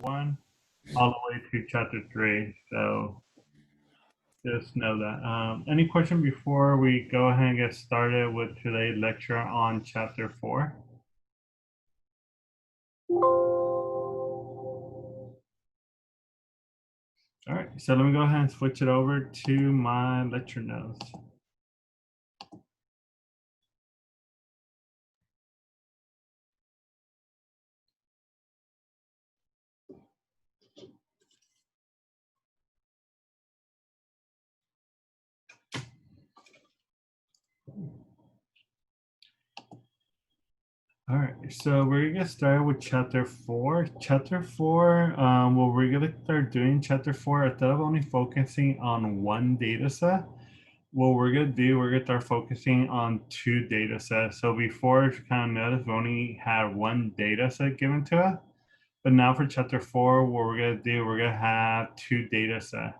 1 all the way to chapter 3. So just know that. Any question before we go ahead and get started with today's lecture on chapter 4? All right, so let me go ahead and switch it over to my lecture notes. All right, so we're gonna get started with chapter 4. Chapter 4, what we're gonna start doing chapter 4, instead of only focusing on one data set, what we're gonna do, we're gonna start focusing on 2 data sets. So before, if you kind of notice, we only had 1 data set given to us. But now for chapter 4, what we're gonna do, we're gonna have 2 data sets.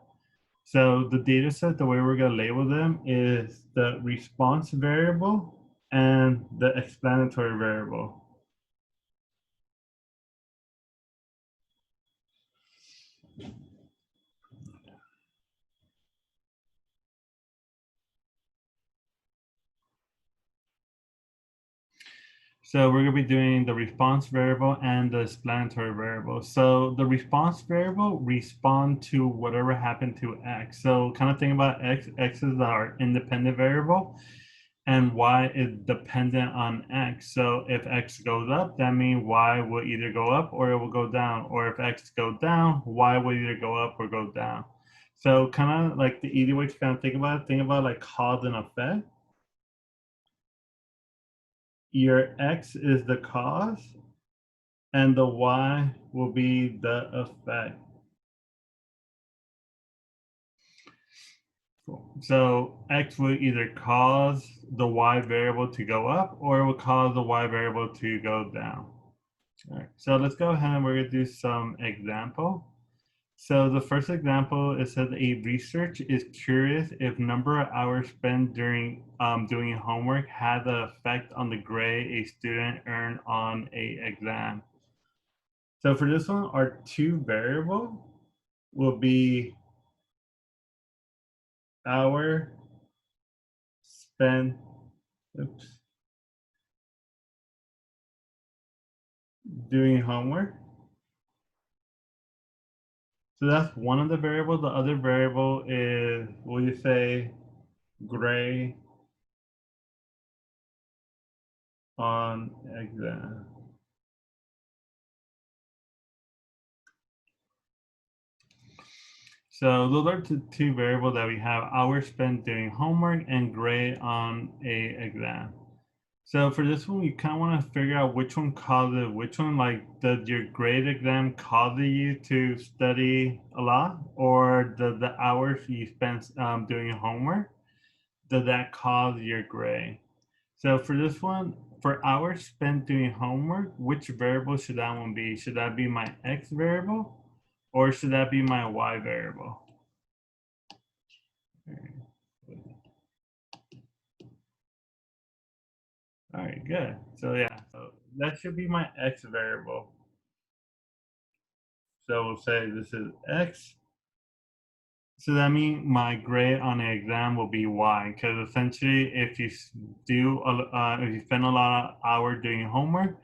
So the data set, the way we're gonna label them is the response variable and the explanatory variable. So we're going to be doing the response variable and the explanatory variable. So the response variable respond to whatever happened to X. So kind of think about X. X is our independent variable and Y is dependent on X. So if X goes up, that means Y will either go up or it will go down. Or if X goes down, Y will either go up or go down. So kind of like the easy way to kind of think about like cause and effect. Your X is the cause and the Y will be the effect. Cool. So X will either cause the Y variable to go up or it will cause the Y variable to go down. All right, so let's go ahead and we're gonna do some example. So the first example, it says a research is curious if number of hours spent during doing homework had the effect on the grade a student earned on a exam. So for this one, our 2 variable will be hour spent doing homework. So that's one of the variables. The other variable is, will you say, grade on exam. So those are the 2 variables that we have: hours spent doing homework and grade on a exam. So for this one, you kind of want to figure out which one causes which one. Like, does your grade exam cause you to study a lot, or does the hours you spent doing homework, does that cause your grade? So for this one, for hours spent doing homework, which variable should that one be? Should that be my X variable, or should that be my Y variable? All right, good. So yeah, so that should be my X variable. So we'll say this is X. So that means my grade on the exam will be Y, because essentially if you if you spend a lot of hours doing homework,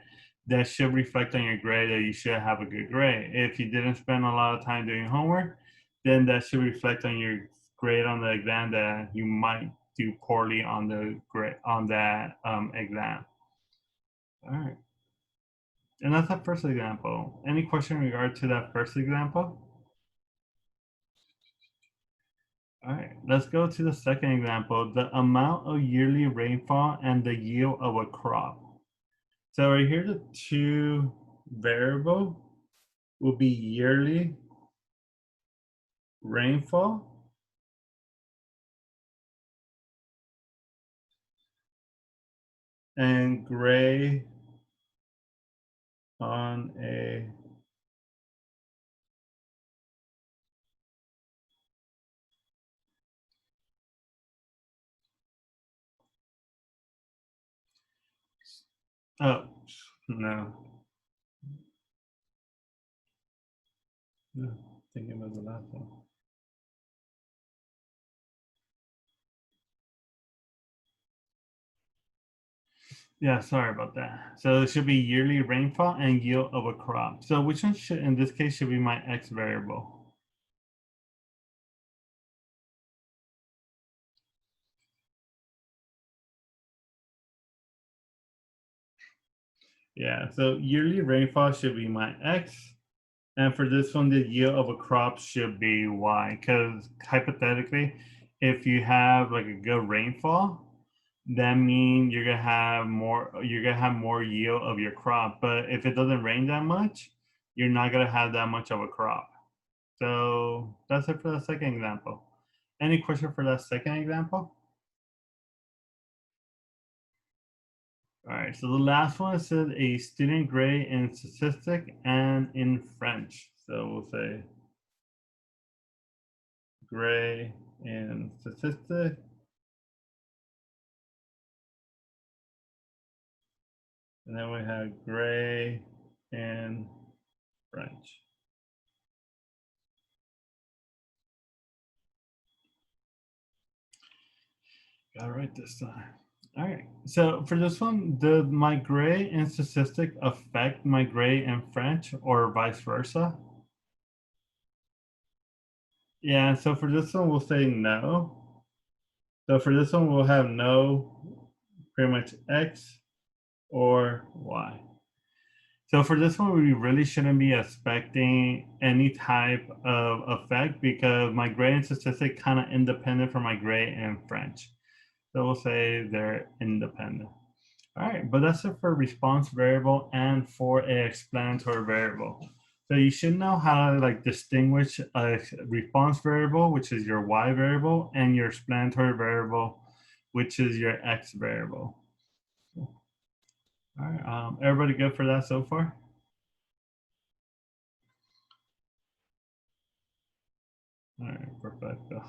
that should reflect on your grade that you should have a good grade. If you didn't spend a lot of time doing homework, then that should reflect on your grade on the exam that you might do poorly on the grade on that exam. All right. And that's the first example. Any question in regard to that first example? All right, let's go to the second example, the amount of yearly rainfall and the yield of a crop. So right here, the 2 variable will be yearly rainfall and grade on a oh no. Yeah, thinking about the last one. Yeah, sorry about that. So it should be yearly rainfall and yield of a crop. So which one should, in this case, should be my X variable? Yeah, so yearly rainfall should be my X. And for this one, the yield of a crop should be Y. Because hypothetically, if you have like a good rainfall, that means you're gonna have more yield of your crop. But if it doesn't rain that much, you're not gonna have that much of a crop. So that's it for the second example. Any question for that second example? All right, so the last one says a student grade in statistic and in French. So we'll say grade in statistic, and then we have grade in French. Gotta write this time. All right, so for this one, did my grade in statistic affect my grade in French or vice versa? Yeah, so for this one, we'll say no. So for this one, we'll have no, pretty much X or Y. So for this one, we really shouldn't be expecting any type of effect because my grade in statistic kind of independent from my grade in French. So we'll say they're independent. All right, but that's it for response variable and for a explanatory variable. So you should know how to like distinguish a response variable, which is your y variable, and your explanatory variable, which is your x variable. All right, everybody good for that so far? All right, perfecto.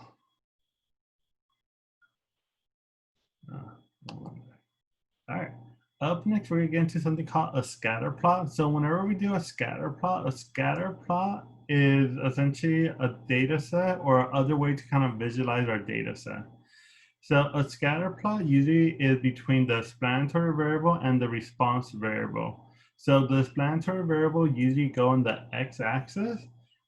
All right. Up next, we're gonna get into something called a scatter plot. So whenever we do a scatter plot is essentially a data set or other way to kind of visualize our data set. So a scatter plot usually is between the explanatory variable and the response variable. So the explanatory variable usually go on the x-axis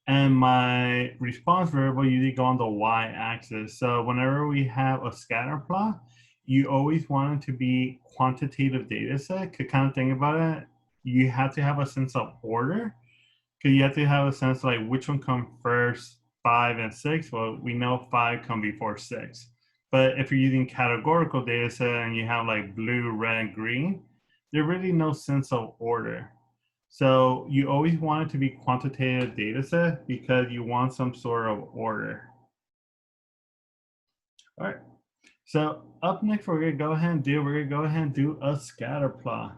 and my response variable usually go on the y-axis. So whenever we have a scatter plot, you always want it to be quantitative data set. Could kind of think about it, you have to have a sense of order because you have to have a sense of like which one come first, 5 and 6. Well, we know 5 come before 6. But if you're using categorical data set and you have like blue, red, green, there's really no sense of order. So you always want it to be quantitative data set because you want some sort of order. All right. So up next, we're gonna go ahead and do a scatter plot.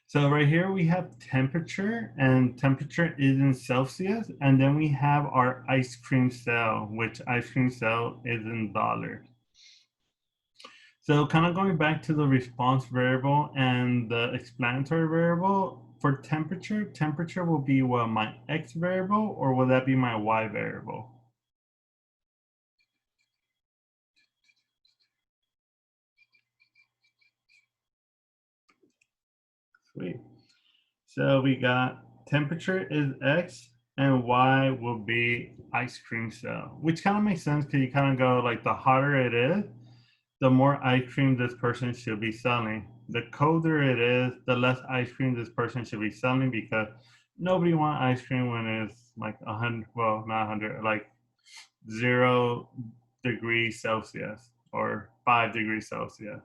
So right here we have temperature, and temperature is in Celsius, and then we have our ice cream cell, which ice cream cell is in dollars. So kind of going back to the response variable and the explanatory variable, for temperature, temperature will be what, my x variable, or will that be my y variable? Sweet. So we got temperature is X and Y will be ice cream cell, which kind of makes sense because you kind of go like the hotter it is, the more ice cream this person should be selling. The colder it is, the less ice cream this person should be selling because nobody wants ice cream when it's like 100, well, not 100, like 0 degrees Celsius or 5 degrees Celsius.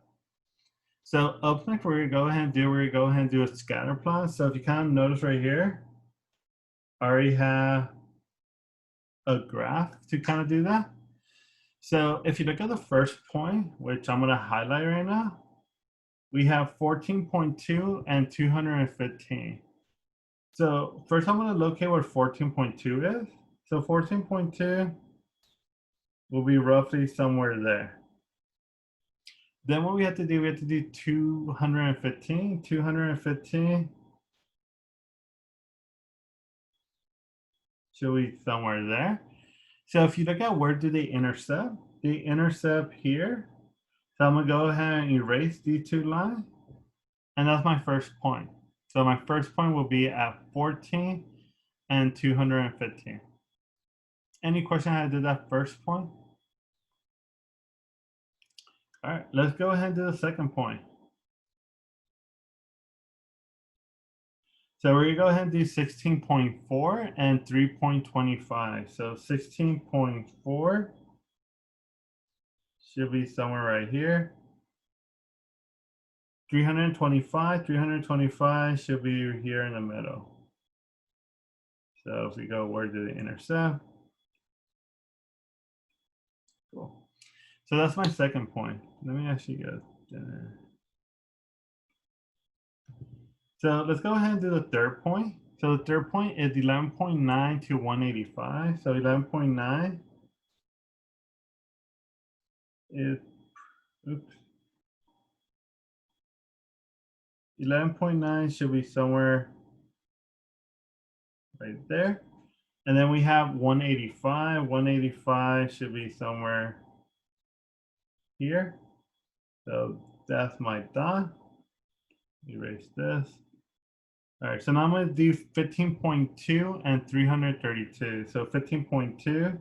So up next, we're gonna go ahead and do a scatter plot. So if you kind of notice right here, I already have a graph to kind of do that. So if you look at the first point, which I'm gonna highlight right now, we have 14.2 and 215. So first I'm gonna locate where 14.2 is. So 14.2 will be roughly somewhere there. Then what we have to do, we have to do 215. 215 should be somewhere there. So if you look at where do they intercept here. So I'm gonna go ahead and erase these two lines, and that's my first point. So my first point will be at 14 and 215. Any question how to do that first point? All right, let's go ahead and do the second point. So we're gonna go ahead and do 16.4 and 3.25. So 16.4 should be somewhere right here. 325 should be here in the middle. So if we go, where do they intercept? Cool. So that's my second point. Let me actually go there. So let's go ahead and do the third point. So the third point is 11.9 to 185. So 11.9 is, oops. 11.9 should be somewhere right there. And then we have 185. 185 should be somewhere here. So that's my dot. Erase this. All right, so now I'm going to do 15.2 and 332. So 15.2,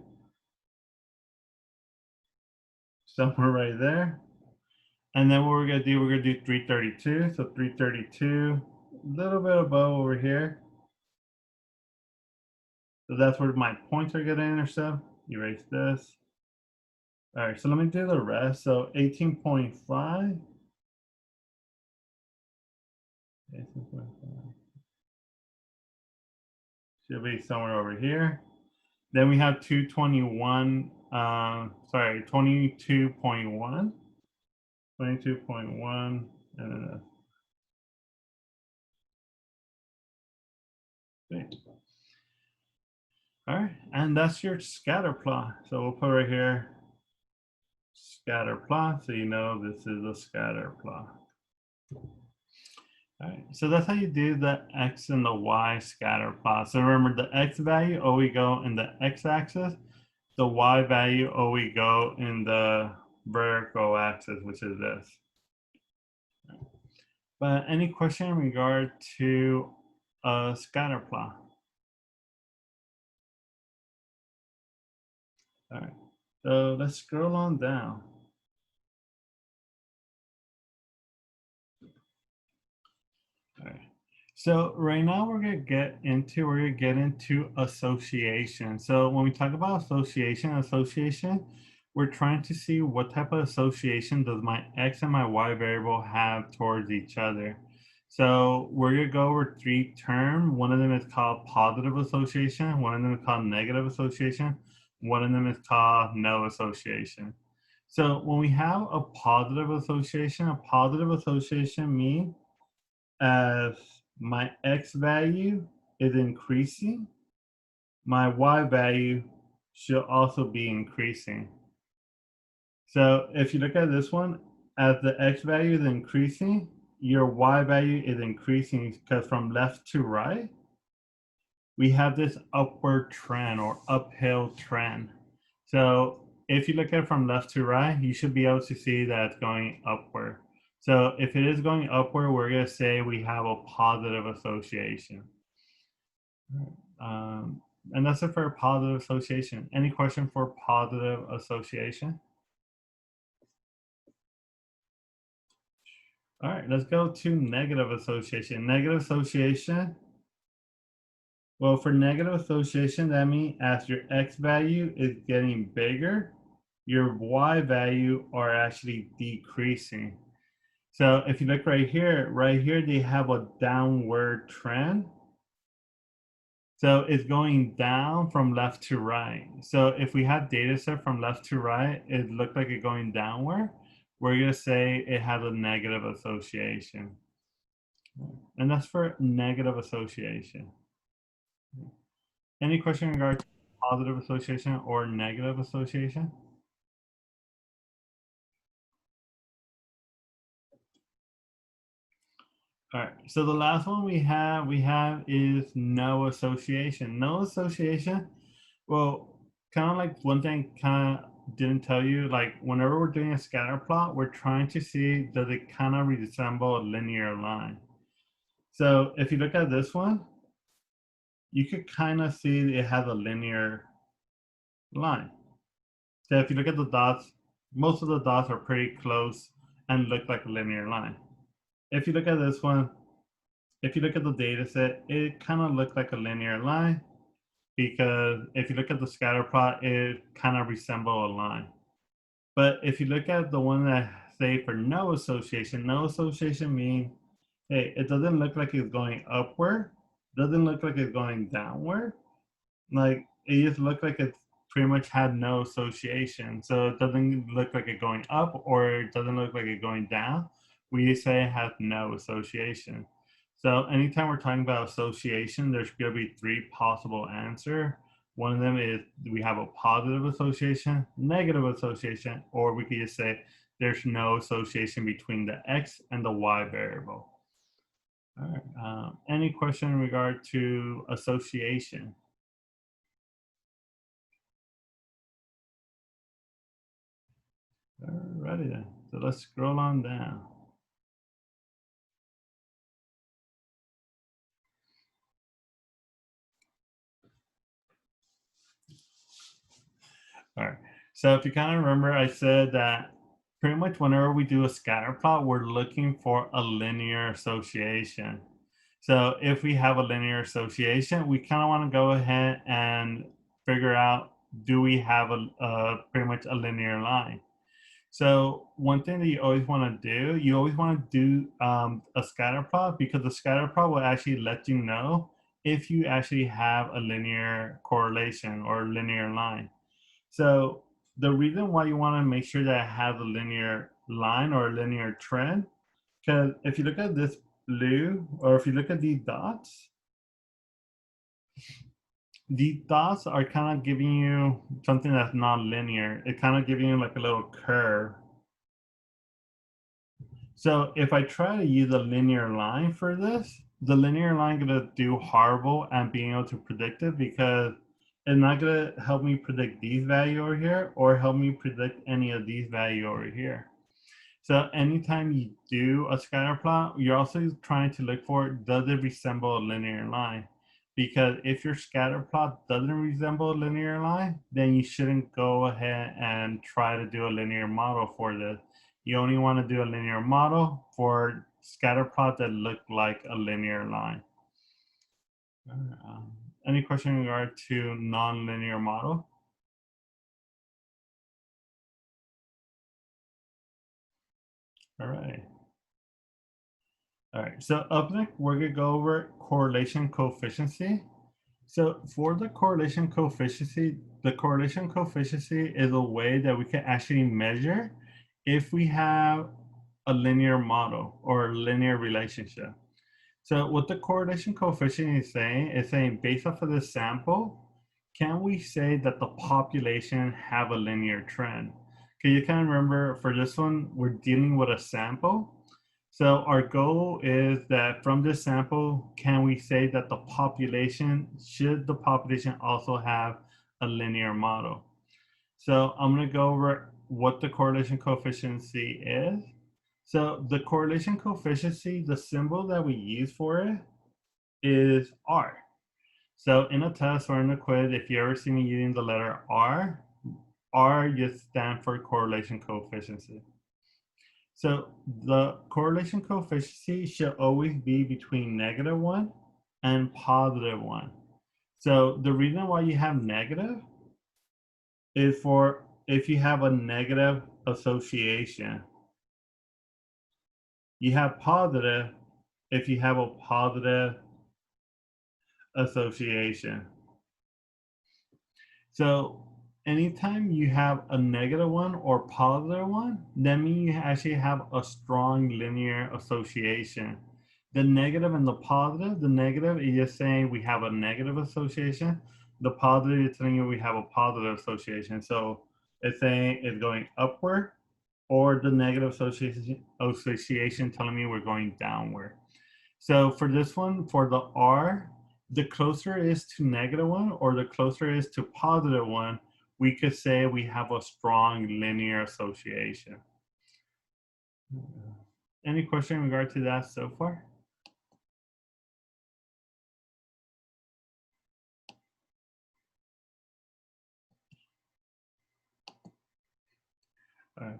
somewhere right there. And then what we're going to do, we're going to do 332. So 332, a little bit above over here. So that's where my points are going to intercept. Erase this. All right, so let me do the rest. So 18.5. 18.5. Should be somewhere over here. Then we have 221, 22.1. 22.1, and then okay. All right, and that's your scatter plot. So we'll put right here, scatter plot, so you know this is a scatter plot. All right, so that's how you do the X and the Y scatter plot. So remember, the X value always go in the X axis, the Y value always go in the vertical axis, which is this. But any question in regard to a scatter plot? All right, so let's scroll on down. All right. So right now we're gonna get into association. So when we talk about association, we're trying to see what type of association does my X and my Y variable have towards each other. So we're gonna go over three terms. One of them is called positive association. One of them is called negative association. One of them is called no association. So when we have a positive association means as my X value is increasing, my Y value should also be increasing. So if you look at this one, as the X value is increasing, your Y value is increasing because from left to right, we have this upward trend or uphill trend. So if you look at it from left to right, you should be able to see that it's going upward. So if it is going upward, we're going to say we have a positive association. And that's it for positive association. Any question for positive association? All right, let's go to negative association. Negative association. Well, for negative association, that means as your X value is getting bigger, your Y value are actually decreasing. So if you look right here, they have a downward trend. So it's going down from left to right. So if we have data set from left to right, it looked like it's going downward. We're gonna say it has a negative association. And that's for negative association. Any question in regard to positive association or negative association? All right. So the last one we have is no association. No association. Well, kind of like one thing kind of didn't tell you, like whenever we're doing a scatter plot, we're trying to see does it kind of resemble a linear line. So if you look at this one, you could kind of see it has a linear line. So if you look at the dots, most of the dots are pretty close and look like a linear line. If you look at this one, if you look at the data set, it kind of looks like a linear line because if you look at the scatter plot, it kind of resembles a line. But if you look at the one that say for no association means, hey, it doesn't look like it's going upward, doesn't look like it's going downward. Like it just looked like it pretty much had no association. So it doesn't look like it going up or it doesn't look like it going down. We say it has no association. So anytime we're talking about association, there's going to be three possible answers. One of them is we have a positive association, negative association, or we could just say there's no association between the x and the y variable. All right. Any question in regard to association? Alrighty then. So let's scroll on down. All right. So if you kind of remember, I said that pretty much whenever we do a scatter plot, we're looking for a linear association. So if we have a linear association, we kind of want to go ahead and figure out, do we have pretty much a linear line? So one thing that you always want to do, you always want to do a scatter plot because the scatter plot will actually let you know if you actually have a linear correlation or linear line. So the reason why you want to make sure that it has a linear line or a linear trend, because if you look at this blue or if you look at these dots are kind of giving you something that's not linear. It kind of giving you like a little curve. So if I try to use a linear line for this, the linear line gonna do horrible at being able to predict it because it's not gonna help me predict these value over here or help me predict any of these value over here. So anytime you do a scatter plot, you're also trying to look for, does it resemble a linear line? Because if your scatter plot doesn't resemble a linear line, then you shouldn't go ahead and try to do a linear model for this. You only want to do a linear model for scatter plots that look like a linear line. Um, any question in regard to non-linear model? All right. All right, so up next, we're gonna go over correlation coefficient. So for the correlation coefficient, the correlation coefficient is a way that we can actually measure if we have a linear model or a linear relationship. So what the correlation coefficient is saying based off of the sample, can we say that the population have a linear trend? Can you kind of remember for this one, we're dealing with a sample. So our goal is that from this sample, can we say that the population, should the population also have a linear model? So I'm gonna go over what the correlation coefficient is. So the correlation coefficient, the symbol that we use for it is R. So in a test or in a quiz, if you ever see me using the letter R, R just stands for correlation coefficient. So the correlation coefficient should always be between -1 and +1. So the reason why you have negative is for if you have a negative association. You have positive if you have a positive association. So anytime you have a -1 or +1, that means you actually have a strong linear association. The negative and the positive, the negative is just saying we have a negative association. The positive is telling you we have a positive association. So it's saying it's going upward, or the negative association telling me we're going downward. So for this one, for the R, the closer it is to -1 or the closer it is to +1, we could say we have a strong linear association. Any question in regard to that so far? All right.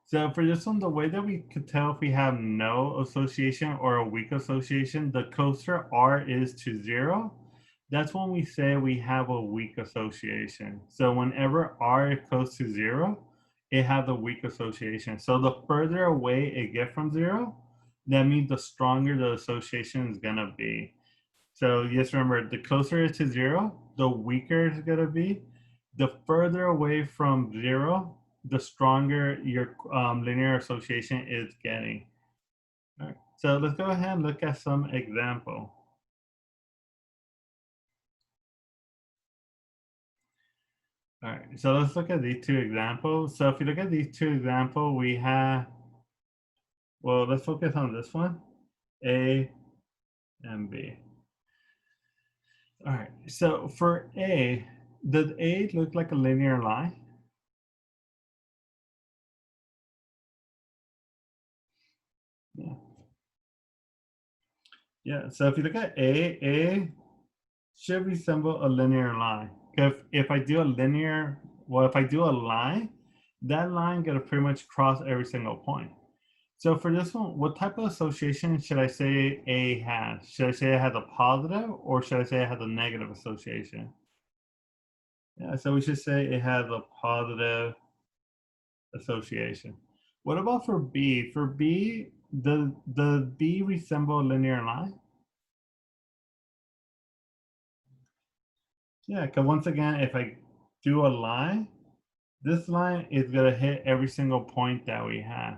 So for this one, the way that we could tell if we have no association or a weak association, the closer R is to 0, that's when we say we have a weak association. So whenever R is close to 0, it has a weak association. So the further away it gets from 0, that means the stronger the association is gonna be. So just remember, the closer it is to 0, the weaker it's gonna be. The further away from 0, the stronger your linear association is getting. All right. So let's go ahead and look at some example. All right, so let's look at these two examples. So if you look at these two examples, we have, well, let's focus on this one, A and B. All right, so for A, does A look like a linear line? Yeah. Yeah, so if you look at A should resemble a linear line. If I do a linear, well, if I do a line, that line gonna pretty much cross every single point. So for this one, what type of association should I say A has? Should I say it has a positive or should I say it has a negative association? Yeah, so we should say it has a positive association. What about for B? For B, does B resemble a linear line? Yeah, because once again, if I do a line, this line is going to hit every single point that we have.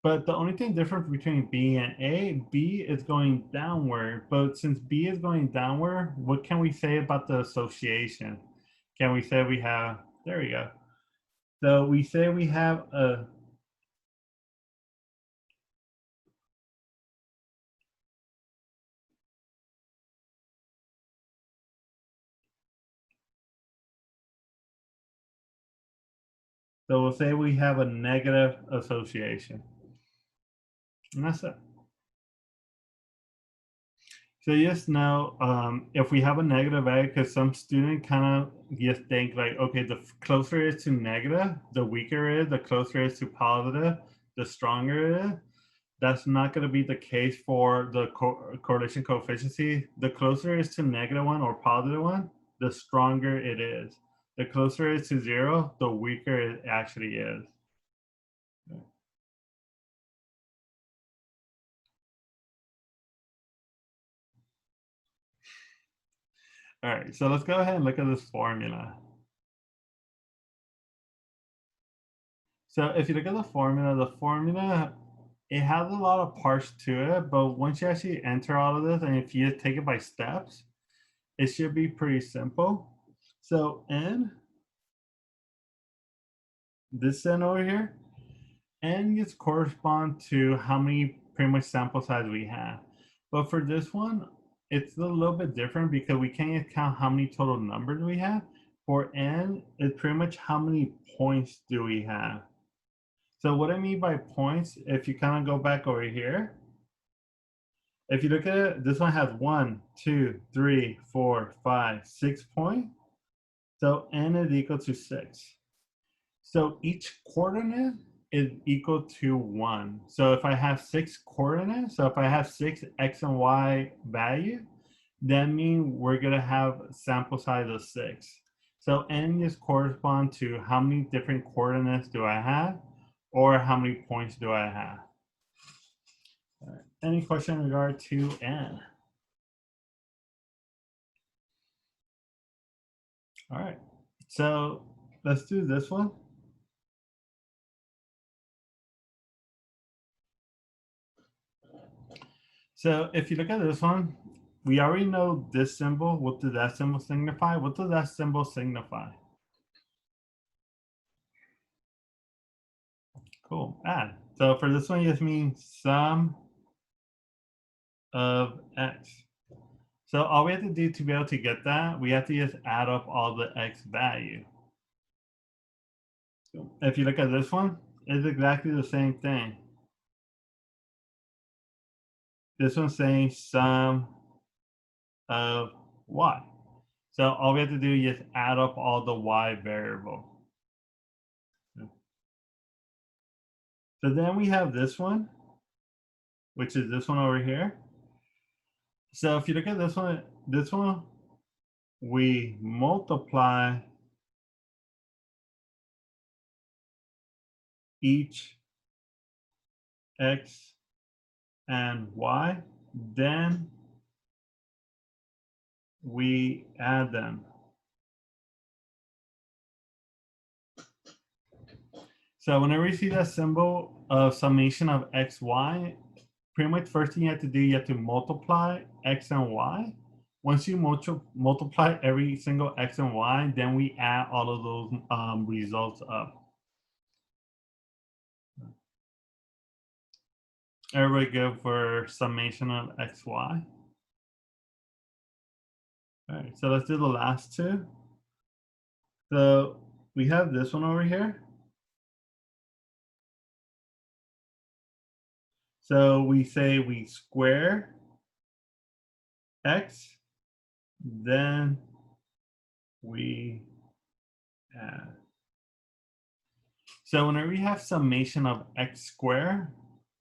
But the only thing different between B and A, B is going downward. But since B is going downward, what can we say about the association? Can we say we have, there we go. So we say we have a, so we'll say we have a negative association. And that's it. So just know if we have a negative A, because some student kind of just think like, okay, the closer it is to negative, the weaker it is, the closer it is to positive, the stronger it is. That's not going to be the case for the correlation coefficient. The closer it is to -1 or +1, the stronger it is. The closer it is to 0, the weaker it actually is. All right, so let's go ahead and look at this formula. So if you look at the formula, it has a lot of parts to it, but once you actually enter all of this, and if you take it by steps, it should be pretty simple. So N, this N over here, N gets correspond to how many pretty much sample size we have. But for this one, it's a little bit different because we can't count how many total numbers we have. For N, it's pretty much how many points do we have. So what I mean by points, if you kind of go back over here, if you look at it, this one has 1, 2, 3, 4, 5, 6 points. So N is equal to 6. So each coordinate is equal to 1. So if I have 6 coordinates, so if I have 6 X and Y value, that means we're going to have sample size of 6. So N just correspond to how many different coordinates do I have, or how many points do I have. All right. Any question in regard to N? All right, so let's do this one. So if you look at this one, we already know this symbol. What does that symbol signify? What does that symbol signify? Cool, add. So for this one, it just means sum of x. So all we have to do to be able to get that, we have to just add up all the x value. So if you look at this one, it's exactly the same thing. This one's saying sum of y. So all we have to do is just add up all the y variable. So then we have this one, which is this one over here. So if you look at this one, we multiply each x and y, then we add them. So whenever you see that symbol of summation of x, y, pretty much first thing you have to do, you have to multiply x and y. Once you multiply every single x and y, then we add all of those results up. Everybody good for summation of x, y? All right, so let's do the last two. So we have this one over here. So we say we square x, then we add. So whenever you have summation of x squared,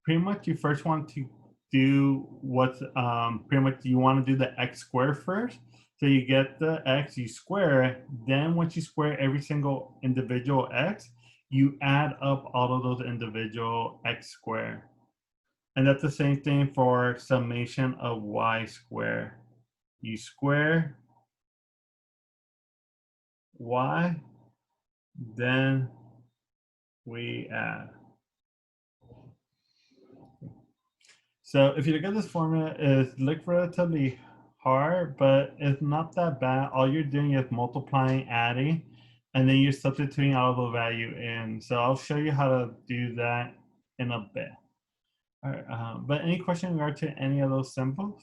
pretty much you first want to do what's pretty much you want to do the x squared first. So you get the x, you square it. Then once you square every single individual x, you add up all of those individual x squared. And that's the same thing for summation of y squared. You square y, then we add. So if you look at this formula, it looks relatively hard, but it's not that bad. All you're doing is multiplying, adding, and then you're substituting all of the value in. So I'll show you how to do that in a bit. All right, but any question in regard to any of those symbols?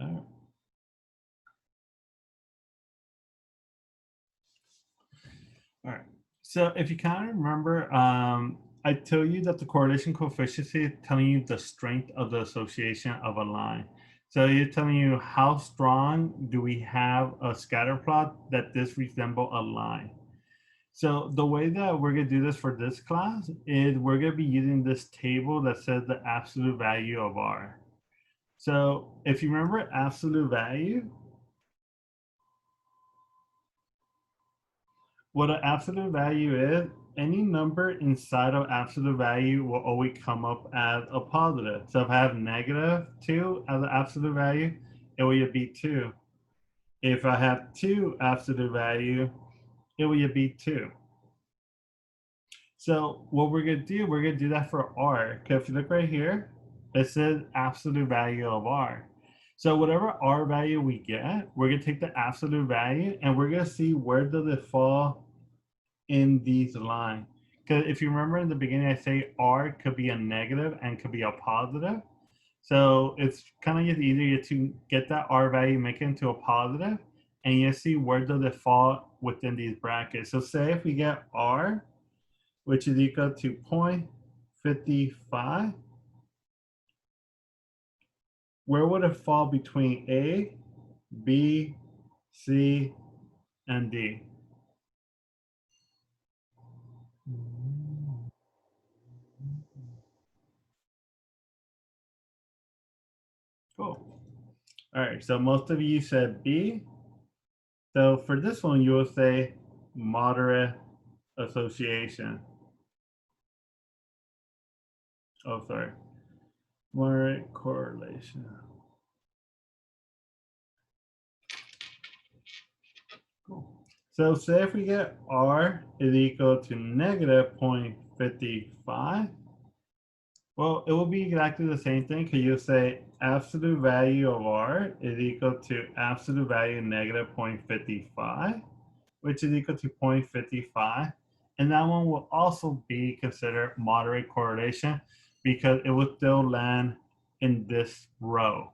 All right. All right. So if you kind of remember, I tell you that the correlation coefficient is telling you the strength of the association of a line. So you're telling you how strong do we have a scatter plot that this resemble a line. So the way that we're gonna do this for this class is we're gonna be using this table that says the absolute value of R. So if you remember absolute value, what an absolute value is, any number inside of absolute value will always come up as a positive. So if I have -2 as an absolute value, it will be 2. If I have 2 absolute value, it will be 2. So what we're gonna do, we're gonna do that for R. Because if you look right here, it says absolute value of R. So whatever R value we get, we're gonna take the absolute value and we're gonna see where does it fall in these lines. Because if you remember in the beginning, I say R could be a negative and could be a positive. So it's kind of just easier to get that R value, make it into a positive, and you see where does it fall within these brackets. So say if we get R, which is equal to 0.55, where would it fall between A, B, C, and D? Cool. All right, so most of you said B. So for this one, you will say moderate association. Oh, sorry. Moderate correlation. Cool. So say if we get R is equal to negative 0.55, well, it will be exactly the same thing because you'll say absolute value of R is equal to absolute value negative 0.55. which is equal to 0.55. And that one will also be considered moderate correlation because it will still land in this row.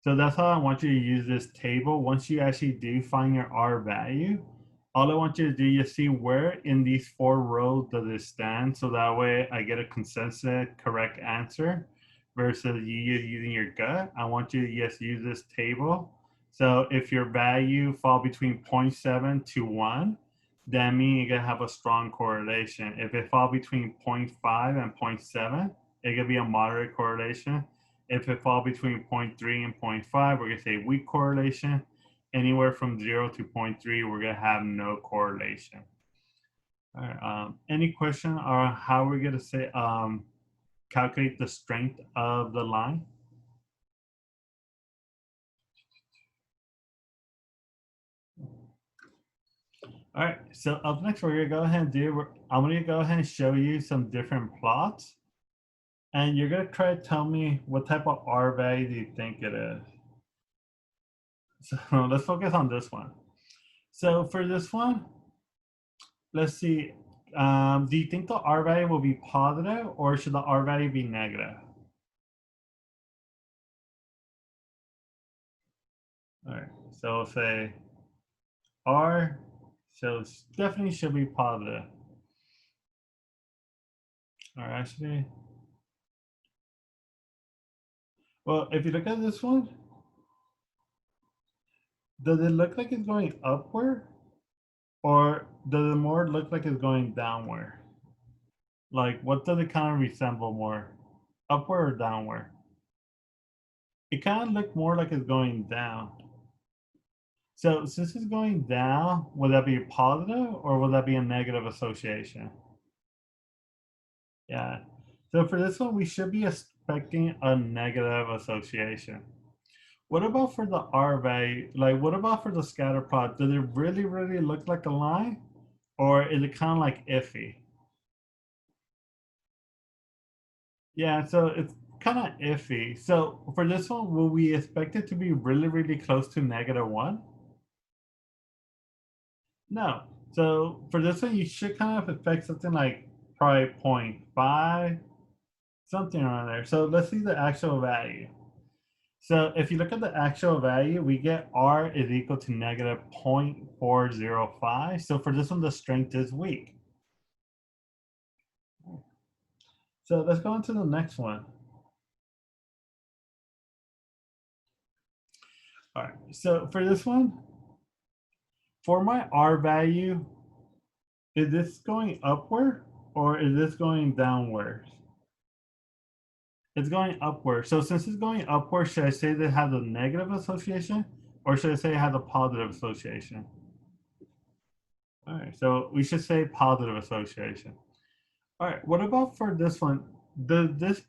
So that's how I want you to use this table. Once you actually do find your R value, all I want you to do is see where in these 4 rows does it stand. So that way I get a consensus correct answer versus you using your gut. I want you to just use this table. So if your value fall between 0.7 to 1, that means you're gonna have a strong correlation. If it fall between 0.5 and 0.7, it could be a moderate correlation. If it fall between 0.3 and 0.5, we're gonna say weak correlation. Anywhere from 0 to 0.3, we're gonna have no correlation. All right, any question on how we're gonna say calculate the strength of the line? All right, so up next, we're gonna go ahead and I'm gonna go ahead and show you some different plots. And you're gonna try to tell me what type of R value do you think it is. So let's focus on this one. So for this one, let's see. Do you think the R value will be positive or should the R value be negative? All right, so we'll say R, so it definitely should be positive. All right, actually, well, if you look at this one, does it look like it's going upward or does it more look like it's going downward? Like, what does it kind of resemble more, upward or downward? It kind of looked more like it's going down. So since it's going down, would that be a positive or would that be a negative association? Yeah. So for this one, we should be expecting a negative association. What about for the R value? Like, what about for the scatter plot? Does it really, really look like a line? Or is it kind of like iffy? Yeah, so it's kind of iffy. So for this one, will we expect it to be really, really close to -1? No. So for this one, you should kind of expect something like probably 0.5, something around there. So let's see the actual value. So if you look at the actual value, we get R is equal to -0.405. So for this one, the strength is weak. So let's go on to the next one. All right, so for this one, for my R value, is this going upward or is this going downward? It's going upward. So since it's going upward, should I say that it has a negative association or should I say it has a positive association? All right, so we should say positive association. All right, what about for this one? Does this,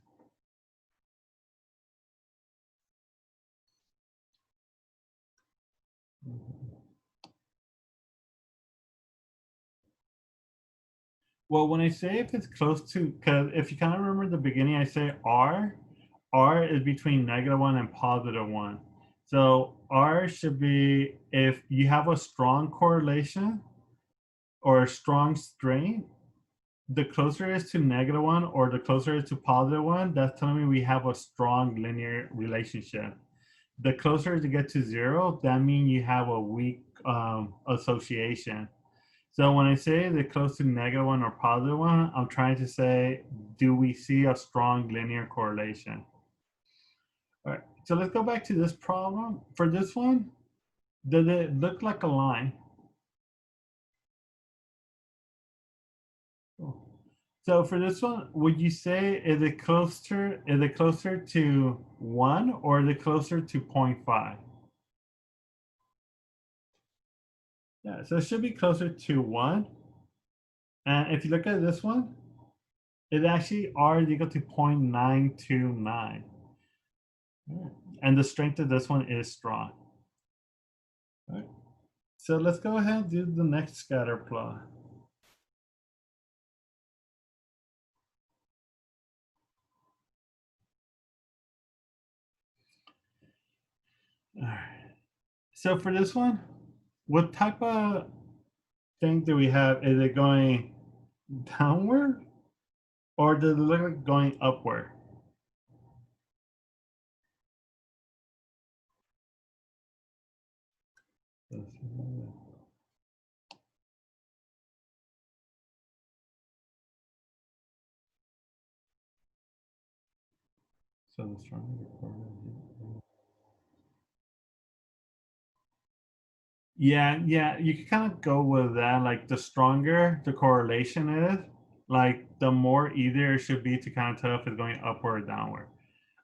well, when I say if it's close to, because if you kind of remember the beginning, I say R is between -1 and +1. So R should be if you have a strong correlation or a strong strength, the closer it is to -1 or the closer it is to +1, that's telling me we have a strong linear relationship. The closer to get to 0, that means you have a weak association. So when I say they're close to -1 or +1, I'm trying to say, do we see a strong linear correlation? All right, so let's go back to this problem. For this one, does it look like a line? So for this one, would you say is it closer to 1 or is it closer to 0.5? Yeah, so it should be closer to 1. And if you look at this one, it actually R is equal to 0.929. And the strength of this one is strong. All right. So let's go ahead and do the next scatter plot. All right. So for this one, what type of thing do we have? Is it going downward or does it look like going upward? So the stronger the correlation. Yeah, you can kind of go with that. Like the stronger the correlation is, like the more easier it should be to kind of tell if it's going upward or downward.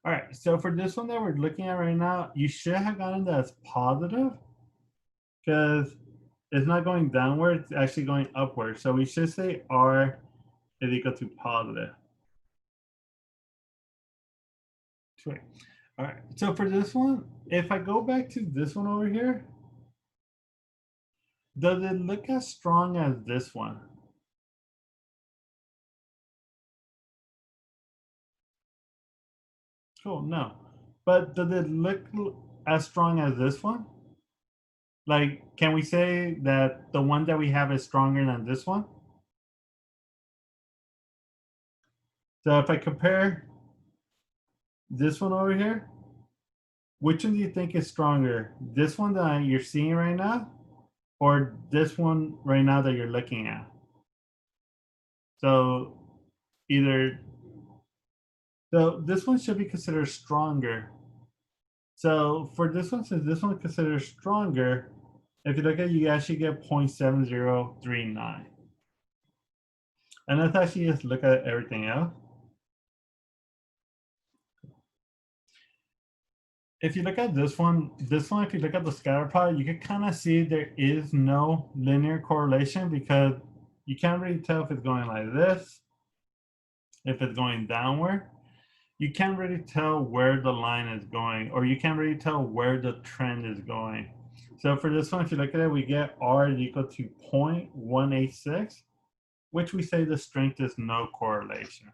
All right, so for this one that we're looking at right now, you should have gotten that as positive because it's not going downward, it's actually going upward. So we should say R is equal to positive. Sweet. All right, so for this one, if I go back to this one over here, does it look as strong as this one? Cool, no. But does it look as strong as this one? Like, can we say that the one that we have is stronger than this one? So if I compare this one over here, which one do you think is stronger? This one that you're seeing right now, or this one right now that you're looking at? So either, so this one should be considered stronger. So for this one, since this one is considered stronger, if you look at it, you actually get 0.7039. And let's actually just look at everything else. If you look at this one, if you look at the scatter plot, you can kind of see there is no linear correlation because you can't really tell if it's going like this, if it's going downward. You can't really tell where the line is going, or you can't really tell where the trend is going. So for this one, if you look at it, we get R is equal to 0.186, which we say the strength is no correlation.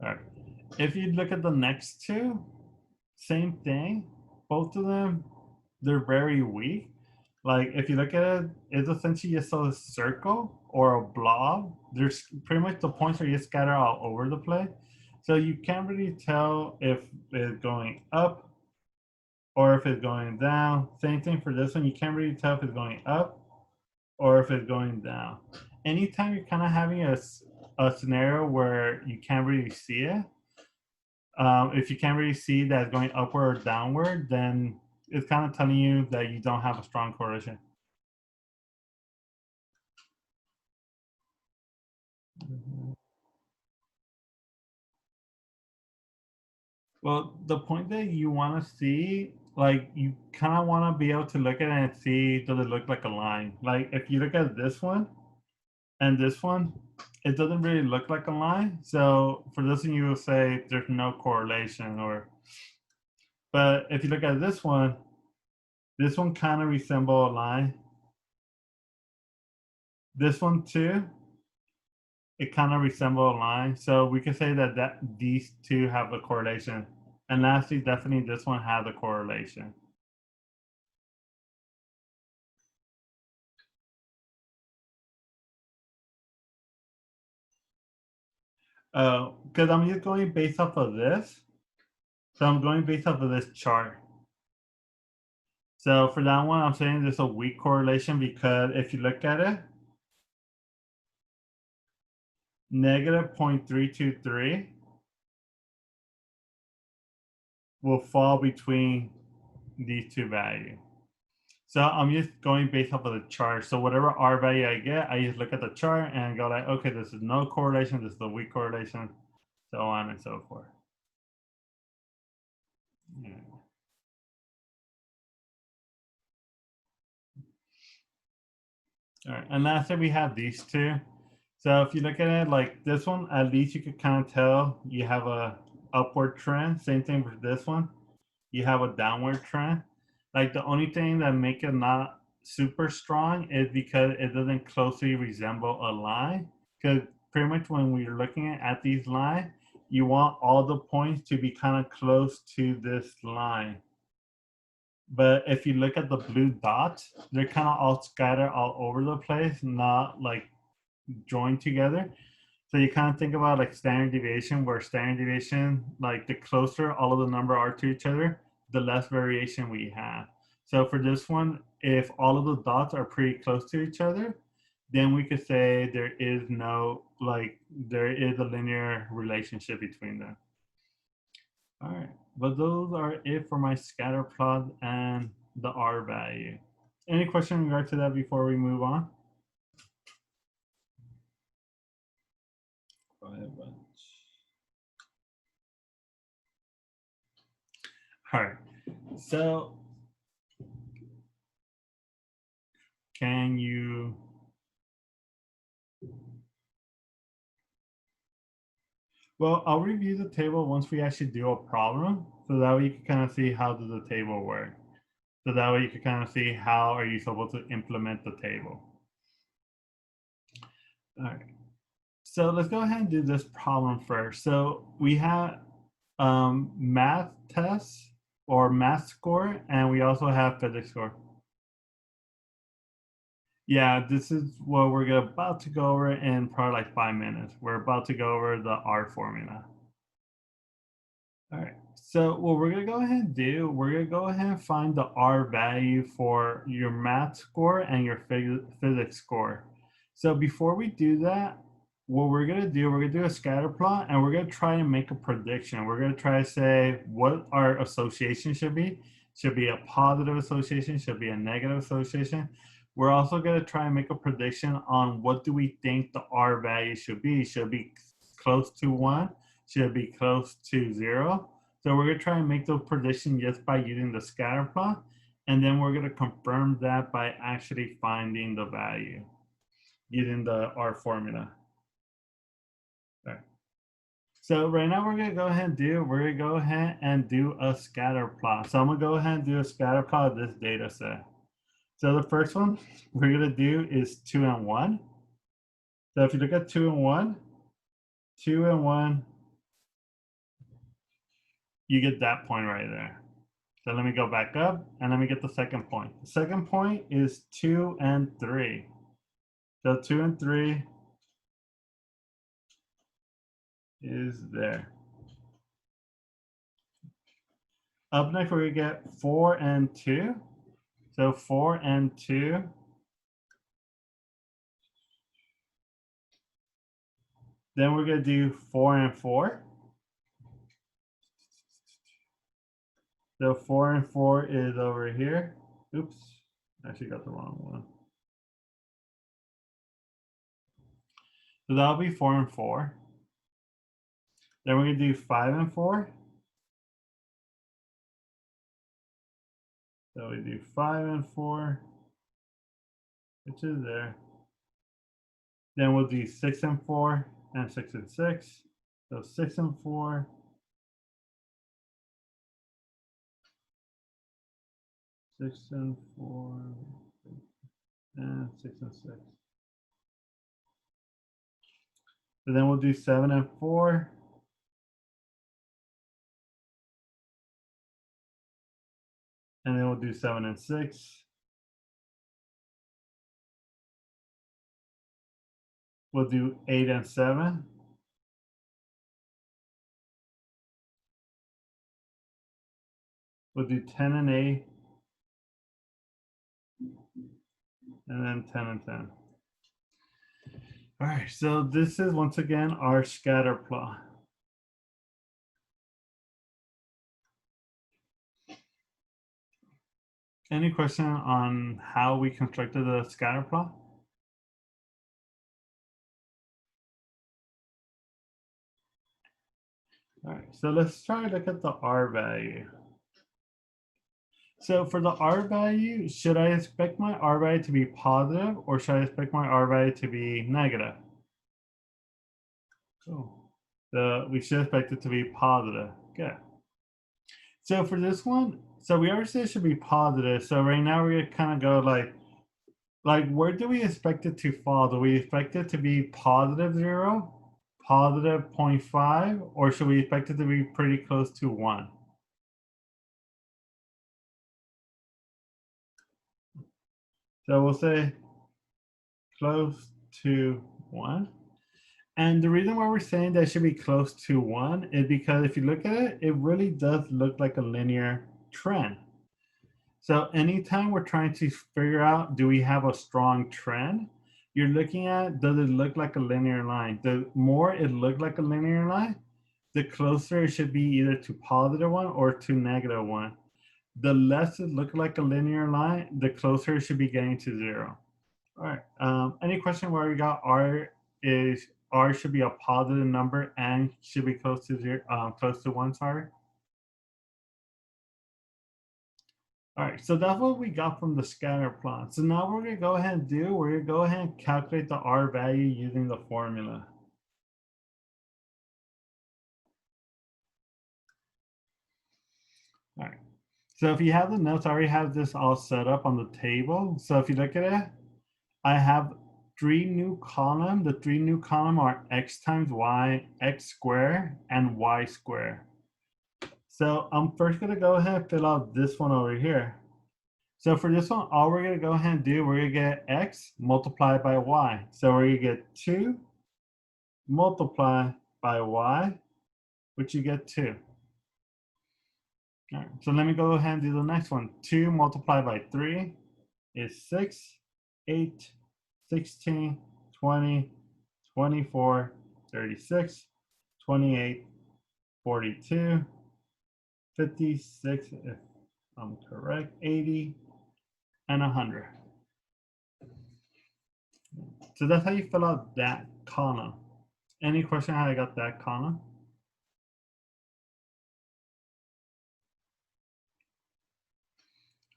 All right. If you look at the next two, same thing. Both of them, they're very weak. Like if you look at it, it's essentially just a circle or a blob. There's pretty much the points are just scattered all over the place. So you can't really tell if it's going up or if it's going down. Same thing for this one. You can't really tell if it's going up or if it's going down. Anytime you're kind of having a scenario where you can't really see it, if you can't really see that it's going upward or downward, then it's kind of telling you that you don't have a strong correlation. Well, the point that you want to see, like you kind of want to be able to look at it and see, does it look like a line? Like if you look at this one and this one, it doesn't really look like a line. So for this one, you will say there's no correlation or, but if you look at this one kind of resemble a line. This one too, it kind of resemble a line. So we can say that these two have a correlation. And lastly, definitely this one has a correlation. Because I'm just going based off of this. So I'm going based off of this chart. So for that one, I'm saying there's a weak correlation because if you look at it, negative 0.323 will fall between these two values. So I'm just going based off of the chart. So whatever R value I get, I just look at the chart and go like, okay, this is no correlation, this is a weak correlation, so on and so forth. Yeah. All right, and lastly, we have these two. So if you look at it like this one, at least you could kind of tell you have a upward trend. Same thing with this one. You have a downward trend. Like the only thing that make it not super strong is because it doesn't closely resemble a line. Because pretty much when we're looking at these lines, you want all the points to be kind of close to this line. But if you look at the blue dots, they're kind of all scattered all over the place, not like joined together. So you kind of think about like standard deviation, where standard deviation, like the closer all of the number are to each other, the less variation we have. So for this one, if all of the dots are pretty close to each other, then we could say there is no, like, there is a linear relationship between them. All right, but those are it for my scatter plot and the R value. Any question in regard to that before we move on? Go ahead, all right, so can you, well, I'll review the table once we actually do a problem, so that way you can kind of see how does the table work. So that way you can kind of see how are you supposed to implement the table. All right, so let's go ahead and do this problem first. So we have math tests or math score, and we also have physics score. Yeah, this is what we're about to go over in probably like 5 minutes. We're about to go over the R formula. All right, so what we're gonna go ahead and do, we're gonna go ahead and find the R value for your math score and your physics score. So before we do that, what we're gonna do, we're gonna do a scatter plot and we're gonna try and make a prediction. We're gonna try to say what our association should be. Should be a positive association, should be a negative association. We're also gonna try and make a prediction on what do we think the R value should be. Should it be close to 1? Should be close to 0. So we're going to try and make those predictions just by using the scatter plot. And then we're going to confirm that by actually finding the value using the R formula. Okay. So right now we're going to go ahead and do a scatter plot. So I'm going to go ahead and do a scatter plot of this data set. So the first one we're going to do is 2 and 1. So if you look at 2 and 1, 2 and 1, you get that point right there. So let me go back up and let me get the second point. The second point is 2 and 3. So 2 and 3 is there. Up next, we're going to get 4 and 2. So 4 and 2. Then we're going to do 4 and 4. So 4 and 4 is over here. Oops, I actually got the wrong one. So that'll be 4 and 4. Then we're going to do 5 and 4. So we do 5 and 4, which is there. Then we'll do 6 and 4 and 6 and 6. So 6 and 4. 6 and 4 and 6 and 6. So then we'll do 7 and 4. And then we'll do 7 and 6. We'll do 8 and 7. We'll do 10 and 8. And then 10 and 10. All right, so this is once again our scatter plot. Any question on how we constructed the scatter plot? All right, so let's try to look at the R value. So for the R value, should I expect my R value to be positive or should I expect my R value to be negative? Cool. We should expect it to be positive. Good. So for this one, so we already said it should be positive. So right now we're gonna kind of go like where do we expect it to fall? Do we expect it to be positive 0, positive 0.5, or should we expect it to be pretty close to 1? So we'll say close to 1. And the reason why we're saying that it should be close to 1 is because if you look at it, it really does look like a linear trend. So anytime we're trying to figure out, do we have a strong trend? You're looking at, does it look like a linear line? The more it looks like a linear line, the closer it should be either to positive 1 or to negative 1. The less it looks like a linear line, the closer it should be getting to 0. All right. Any question where we got R should be a positive number and should be close to 0, close to 1, sorry. All right, so that's what we got from the scatter plot. So now we're gonna go ahead and we're gonna go ahead and calculate the R value using the formula. All right, so if you have the notes, I already have this all set up on the table. So if you look at it, I have 3 new columns. The 3 new columns are X times Y, X squared, and Y squared. So I'm first gonna go ahead and fill out this one over here. So for this one, all we're gonna go ahead and do, we're gonna get X multiplied by Y. So we're gonna get 2 multiply by Y, which you get 2. All right, so let me go ahead and do the next one. 2 multiplied by 3 is 6, 8, 16, 20, 24, 36, 28, 42, 56, if I'm correct, 80, and 100. So that's how you fill out that column. Any question how I got that column?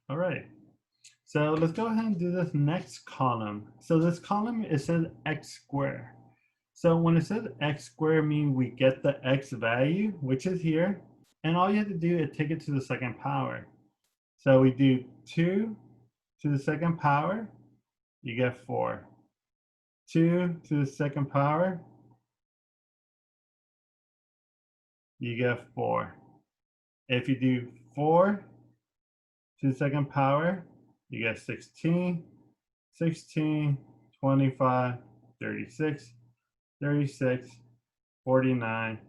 All right. So let's go ahead and do this next column. So this column, it says X squared. So when it says X squared, means we get the X value, which is here. And all you have to do is take it to the second power. So we do 2 to the second power, you get 4. 2 to the second power, you get 4. If you do 4 to the second power, you get 16, 16, 25, 36, 36, 49,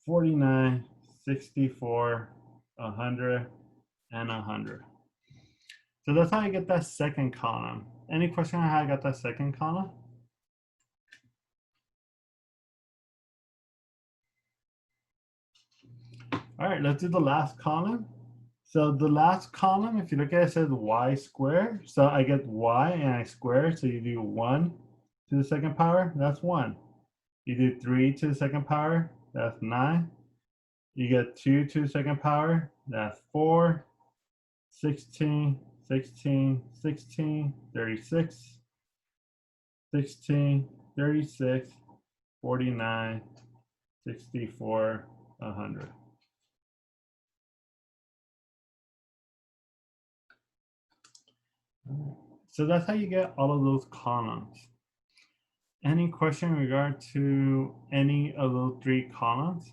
49, 64, 100, and 100. So that's how you get that second column. Any question on how I got that second column? All right, let's do the last column. So the last column, if you look at it, it says Y squared. So I get Y and I square. So you do 1 to the second power, that's 1. You do 3 to the second power, that's 9. You get 2 to the second power, that's 4. 16, 16, 16, 36, 16, 36, 49, 64, 100. So that's how you get all of those columns. Any question in regard to any of those 3 columns?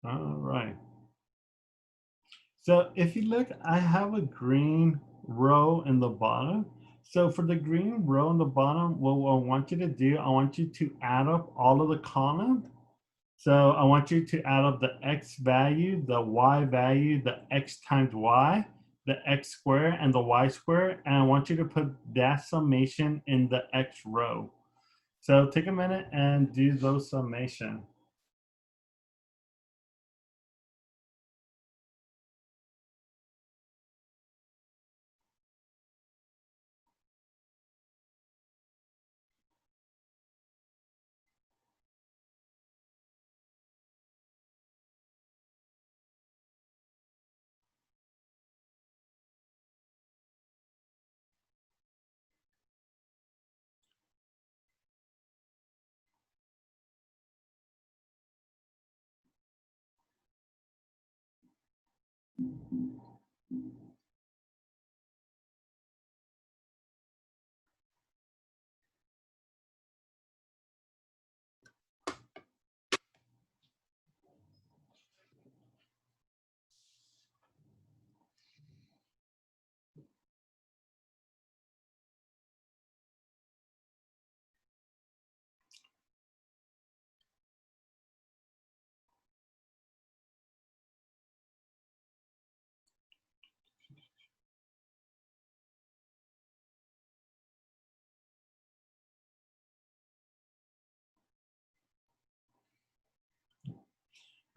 All right. So if you look, I have a green row in the bottom. So for the green row in the bottom, what I want you to do, I want you to add up all of the columns. So I want you to add up the X value, the Y value, the X times Y, the X squared, and the Y squared. And I want you to put that summation in the X row. So take a minute and do those summation.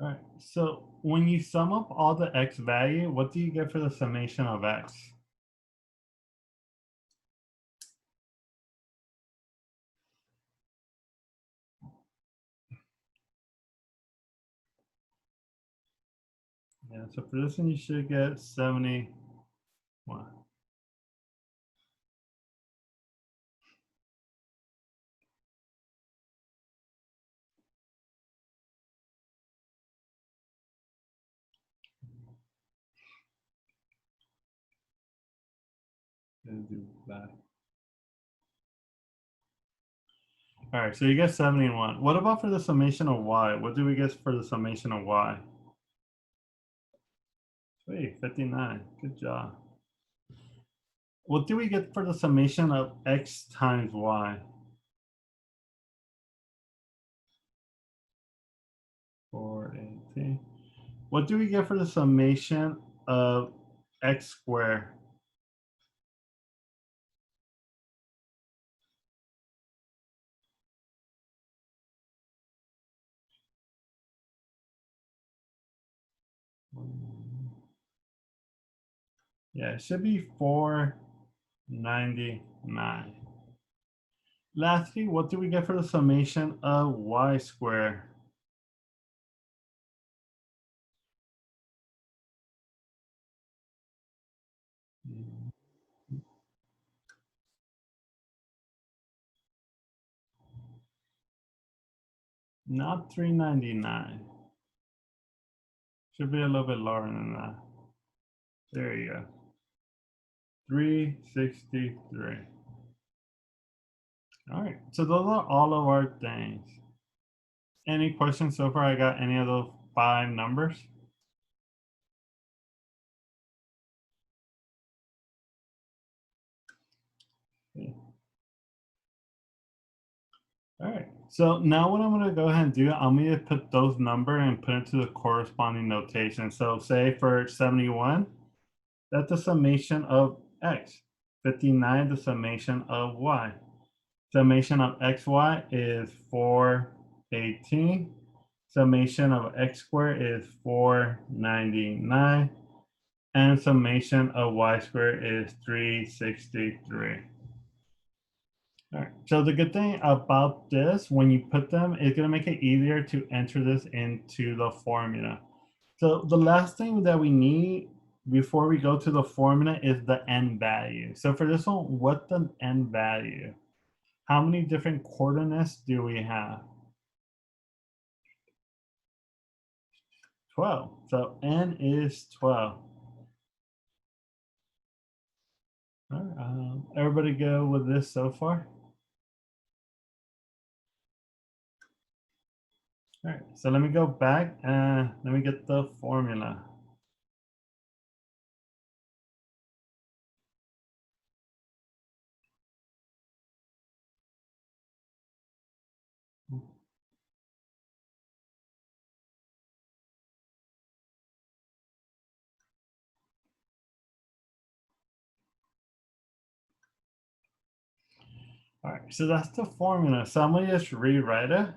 All right, so when you sum up all the x value, what do you get for the summation of x? Yeah, so for this one, you should get 71. Gonna do that. All right, so you get 71. What about for the summation of y? What do we get for the summation of y? Sweet, 59. Good job. What do we get for the summation of x times y? 418. What do we get for the summation of x squared? Yeah, it should be 499. Lastly, what do we get for the summation of y squared? Not 399. Should be a little bit lower than that. There you go. 363. All right, so those are all of our things. Any questions so far? I got any of those 5 numbers? Yeah. All right, so now what I'm gonna go ahead and do, I'm gonna put those number and put it to the corresponding notation. So say for 71, that's the summation of x. 59, the summation of y. Summation of xy is 418. Summation of x squared is 499. And summation of y squared is 363. All right, so the good thing about this, when you put them, it's gonna make it easier to enter this into the formula. So the last thing that we need before we go to the formula is the n value. So for this one, what's the n value? How many different coordinates do we have? 12. So n is 12. All right, everybody go with this so far? All right, so let me go back and let me get the formula. All right, so that's the formula. So I'm gonna just rewrite it.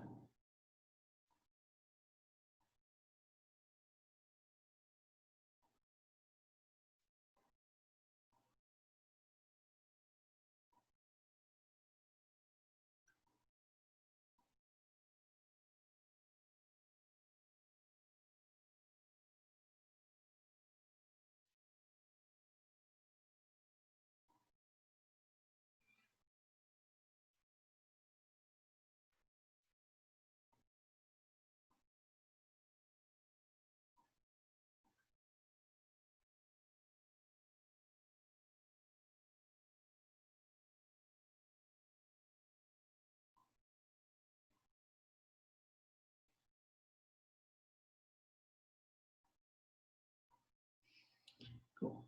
Cool.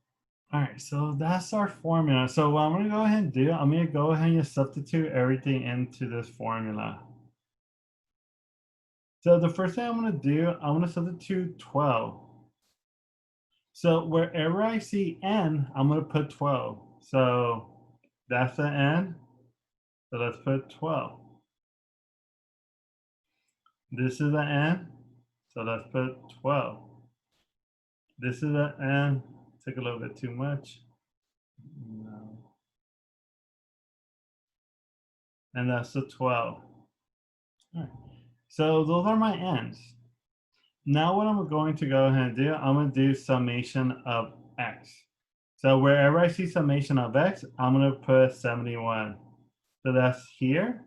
All right, so that's our formula. So what I'm gonna go ahead and do, I'm gonna go ahead and substitute everything into this formula. So the first thing I'm gonna do, I'm gonna substitute 12. So wherever I see n, I'm gonna put 12. So that's the n. So let's put 12. This is the n. So let's put 12. This is an n. Took a little bit too much. No. And that's the 12. All right. So those are my n's. Now what I'm going to go ahead and do, I'm going to do summation of x. So wherever I see summation of x, I'm going to put 71. So that's here.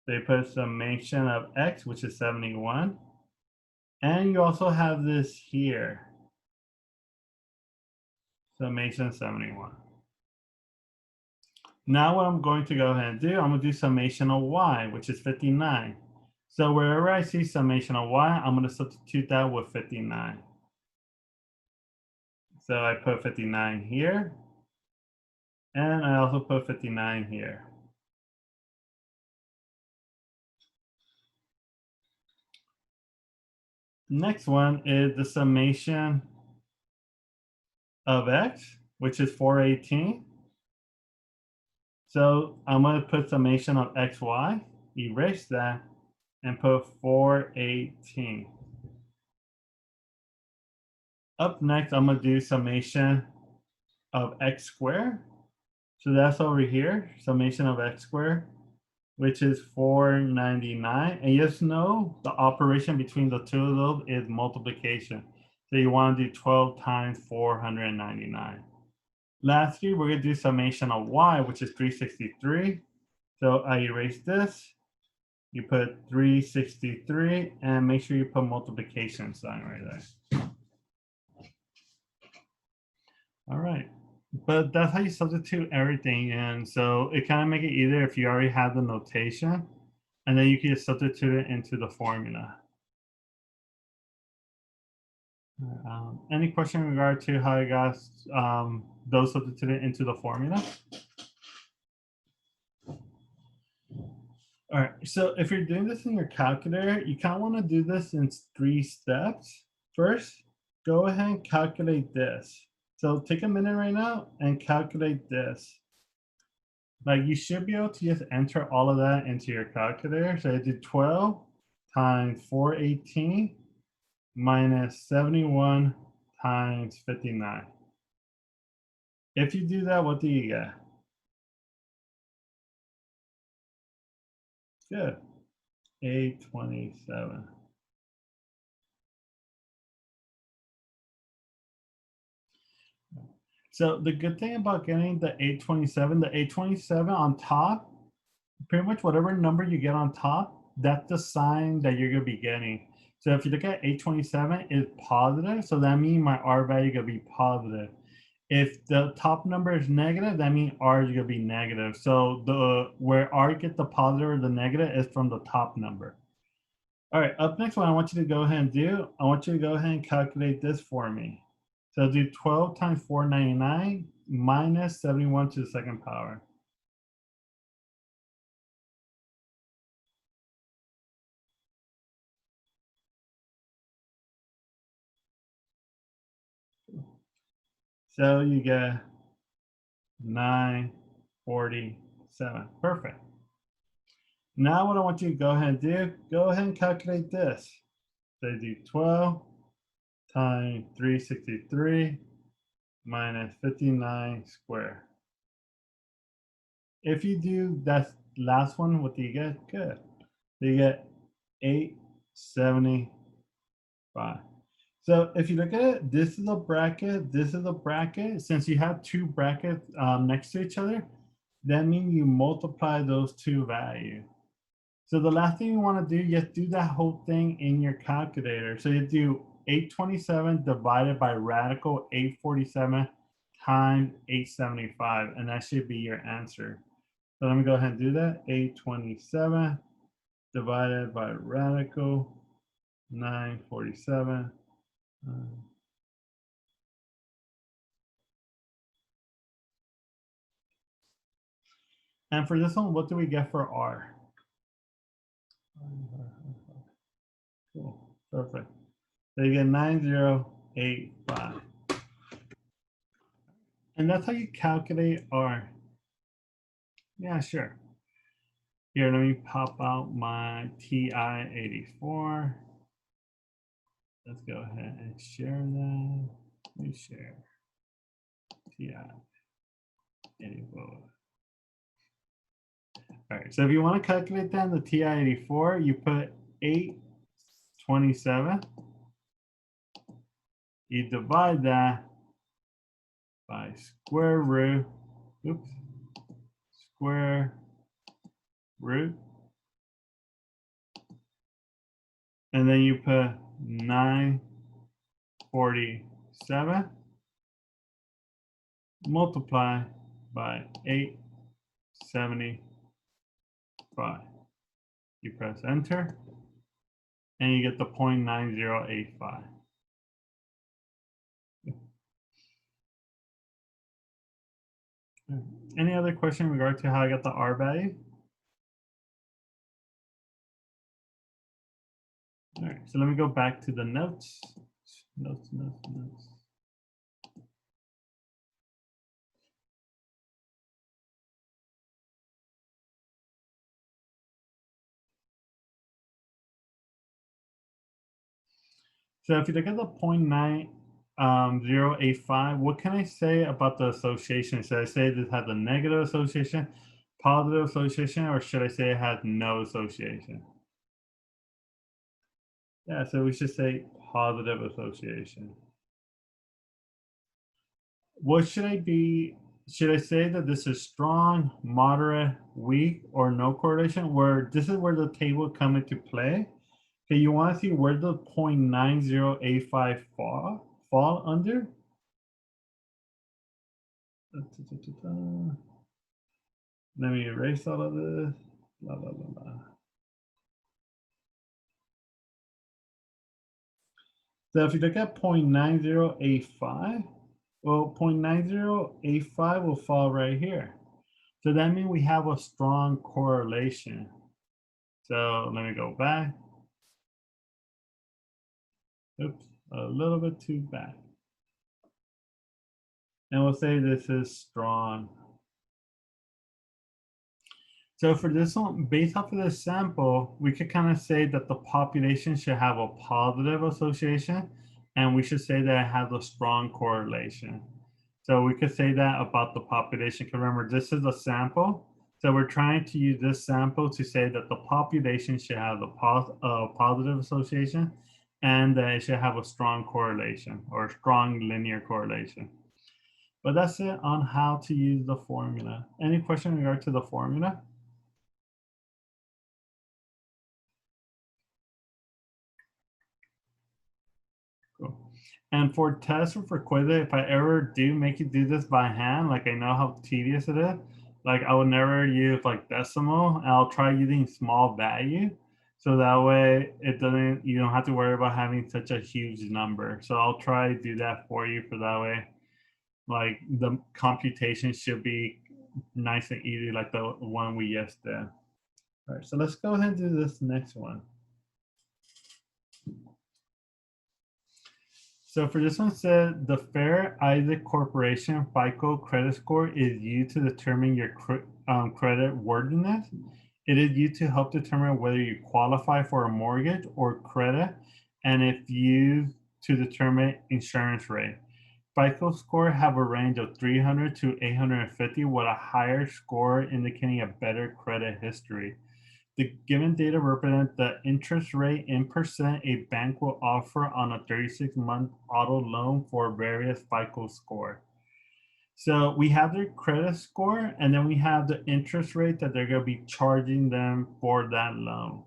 They put summation of x, which is 71. And you also have this here. Summation 71. Now what I'm going to go ahead and do, I'm going to do summation of y, which is 59. So wherever I see summation of y, I'm going to substitute that with 59. So I put 59 here. And I also put 59 here. Next one is the summation of x, which is 418. So I'm going to put summation of xy, erase that, and put 418. Up next, I'm going to do summation of x squared. So that's over here, summation of x squared, which is 499. And just know the operation between the two of those is multiplication. So you want to do 12 times 499. Lastly, we're going to do summation of y, which is 363. So I erase this. You put 363 and make sure you put multiplication sign right there. All right. But that's how you substitute everything in. So it kind of make it easier if you already have the notation, and then you can just substitute it into the formula. Any question in regard to how you guys those substituted into the formula? All right, so if you're doing this in your calculator, you kind of want to do this in 3 steps. First, go ahead and calculate this. So take a minute right now and calculate this. Like you should be able to just enter all of that into your calculator. So I did 12 times 418 minus 71 times 59. If you do that, what do you get? Good. 827. So the good thing about getting the 827 on top, pretty much whatever number you get on top, that's the sign that you're going to be getting. So if you look at 827 is positive, so that means my R value is going to be positive. If the top number is negative, that means R is going to be negative. So the where R gets the positive or the negative is from the top number. All right, up next, what I want you to go ahead and do, I want you to go ahead and calculate this for me. So do 12 times 499 minus 71 to the second power. So you get 947. Perfect. Now what I want you to go ahead and do, go ahead and calculate this. So do 12 times 363 minus 59 squared. If you do that last one, what do you get? Good. You get 875. So if you look at it, this is a bracket, this is a bracket. Since you have two brackets next to each other, that means you multiply those two values. So the last thing you want to do, you do that whole thing in your calculator. So you do 827 divided by radical 847 times 875, and that should be your answer. So let me go ahead and do that. 827 divided by radical 947. And for this one, what do we get for R? Cool, perfect. So you get 9085. And that's how you calculate R. Yeah, sure. Here, let me pop out my TI-84. Let's go ahead and share that. New share. TI 84. All right, so if you want to calculate that in the TI 84, you put 827. You divide that by square root, oops, square root, and then you put 947 multiply by 875. You press enter and you get the 0.9085. Any other question in regard to how I got the R value? All right, so let me go back to the notes. Notes. So if you look at the 0.9085, what can I say about the association? Should I say this has a negative association, positive association, or should I say it has no association? Yeah, so we should say positive association. What should I be? Should I say that this is strong, moderate, weak, or no correlation? Where this is where the table come into play. Okay, you want to see where the 0.9085 fall under? Let me erase all of this. Blah, blah, blah, blah. So if you look at 0.9085, well, 0.9085 will fall right here. So that means we have a strong correlation. So let me go back. Oops, a little bit too back. And we'll say this is strong. So for this one, based off of this sample, we could kind of say that the population should have a positive association, and we should say that it has a strong correlation. So we could say that about the population, because remember, this is a sample. So we're trying to use this sample to say that the population should have a positive association, and that it should have a strong correlation or strong linear correlation. But that's it on how to use the formula. Any question in regard to the formula? Cool. And for tests or for quizzes, if I ever do make you do this by hand, like I know how tedious it is, like I would never use like decimal, and I'll try using small value. So that way you don't have to worry about having such a huge number. So I'll try to do that for you for that way. Like the computation should be nice and easy like the one we just did. All right, so let's go ahead and do this next one. So for this one said, the Fair Isaac Corporation FICO credit score is used to determine your credit worthiness. It is used to help determine whether you qualify for a mortgage or credit, and if used to determine insurance rate. FICO score have a range of 300 to 850 with a higher score indicating a better credit history. The given data represent the interest rate in percent a bank will offer on a 36-month auto loan for various FICO score. So we have their credit score, and then we have the interest rate that they're going to be charging them for that loan.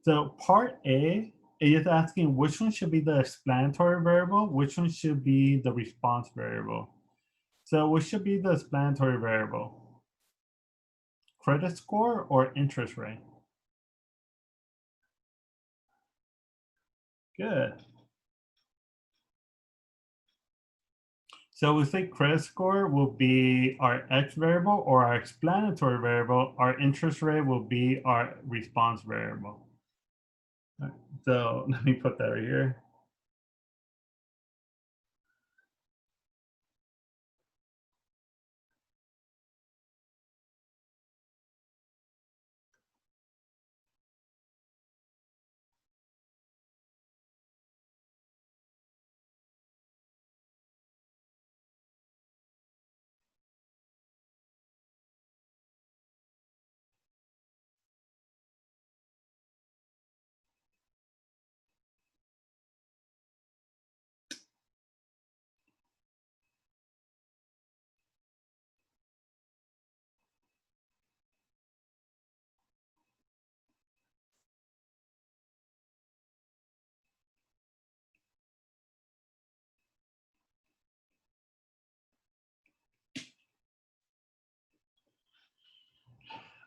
So part A is asking which one should be the explanatory variable, which one should be the response variable. So which should be the explanatory variable? Credit score or interest rate? Good. So we say credit score will be our X variable, or our explanatory variable. Our interest rate will be our response variable. Right. So let me put that right here.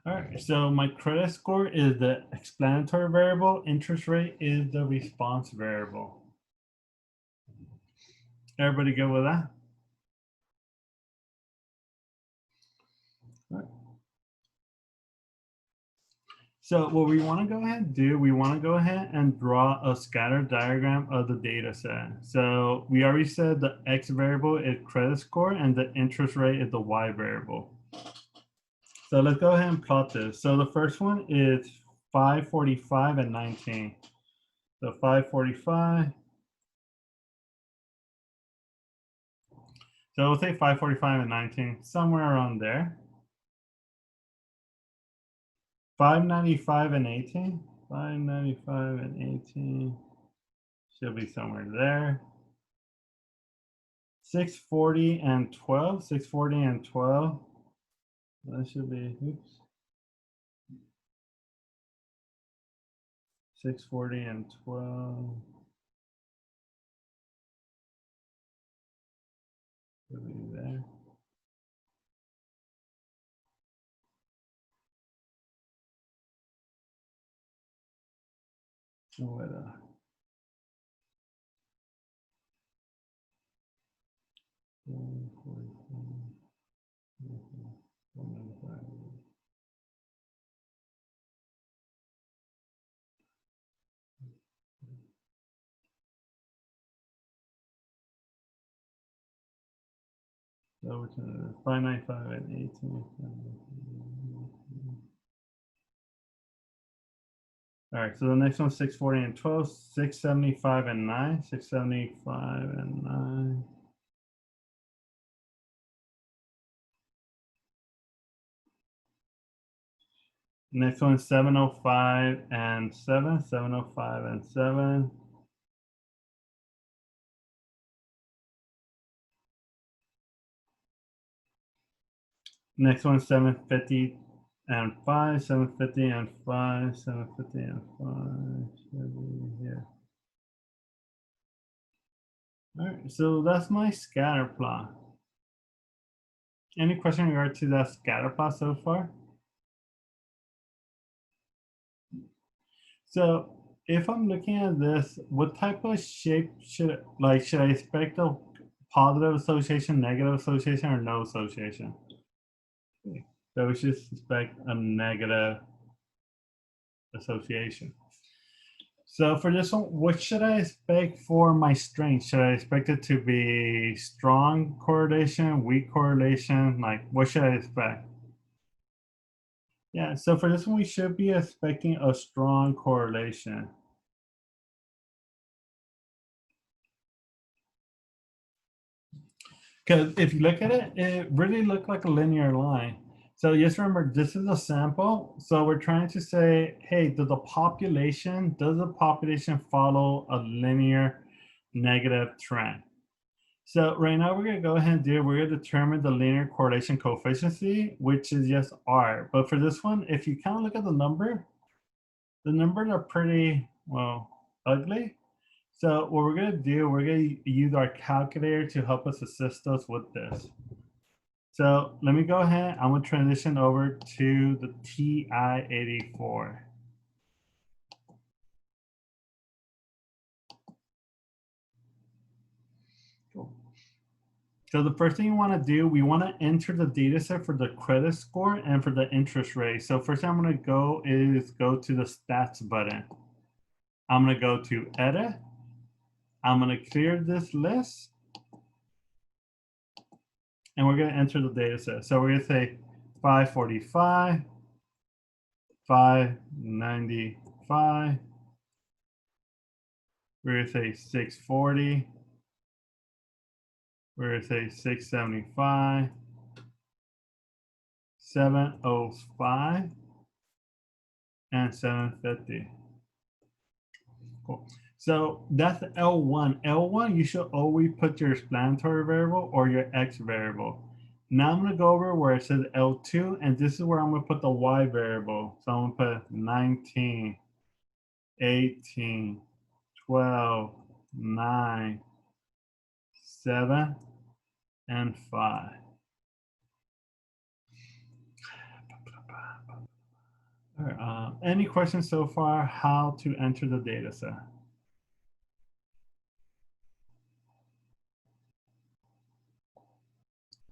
All right, so my credit score is the explanatory variable. Interest rate is the response variable. Everybody good with that? All right. So what we want to go ahead and do, we want to go ahead and draw a scatter diagram of the data set. So we already said the X variable is credit score and the interest rate is the Y variable. So let's go ahead and plot this. So the first one is 545 and 19. So 545. So we'll say 545 and 19, somewhere around there. 595 and 18. 595 and 18 should be somewhere there. 640 and 12. 640 and 12. That should be, oops. 640 and 12. Should be there. What, 195. So which 595 and 18. All right, so the next one's 640 and 12, 675 and 9, 675 and 9. Next one is 705 and 7, 705 and 7. Next one is 750 and 5, 750 and 5, 750 and 5. Should be here. All right, so that's my scatter plot. Any question in regard to that scatter plot so far? So if I'm looking at this, what type of shape should I expect a positive association, negative association, or no association? So we should expect a negative association. So for this one, what should I expect for my strength? Should I expect it to be strong correlation, weak correlation? Like, what should I expect? Yeah, so for this one, we should be expecting a strong correlation. Because if you look at it, it really looked like a linear line. So just remember, this is a sample. So we're trying to say, hey, does the population follow a linear negative trend? So right now we're gonna go ahead and we're gonna determine the linear correlation coefficient, which is just R. But for this one, if you kind of look at the numbers are pretty, well, ugly. So what we're gonna do, we're gonna use our calculator to help us assist us with this. So let me go ahead, I'm gonna transition over to the TI-84. Cool. So the first thing you wanna do, we wanna enter the data set for the credit score and for the interest rate. So first thing I'm gonna go to the stats button. I'm gonna go to edit. I'm gonna clear this list. And we're going to enter the data set. So we're going to say 545, 595. We're going to say 640. We're going to say 675, 705, and 750. Cool. So that's L1. L1, you should always put your explanatory variable or your X variable. Now I'm going to go over where it says L2, and this is where I'm going to put the Y variable. So I'm going to put 19, 18, 12, 9, 7, and 5. All right, any questions so far? How to enter the data set?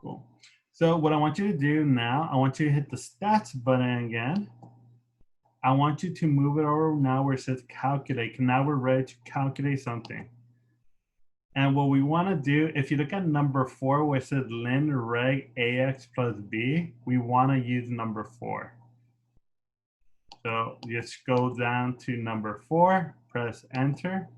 Cool. So what I want you to do now, I want you to hit the stats button again. I want you to move it over now where it says calculate. Now we're ready to calculate something. And what we want to do, if you look at number 4, where it says ln reg ax plus b, we want to use number 4. So just go down to number 4, press enter.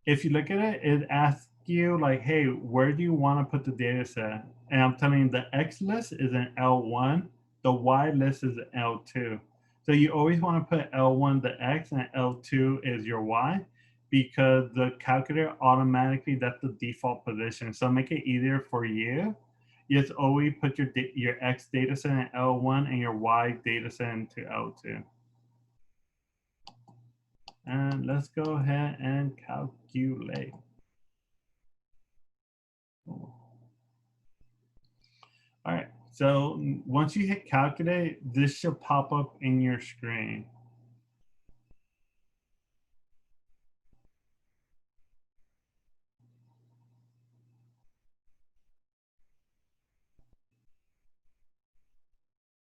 If you look at it, it asks you like, hey, where do you want to put the data set? And I'm telling you the X list is in L1, the Y list is in L2. So you always want to put L1 the X and L2 is your Y, because the calculator automatically, that's the default position. So make it easier for you. You just always put your X data set in L1 and your Y data set into L2. And let's go ahead and calculate. All right, so once you hit calculate, this should pop up in your screen.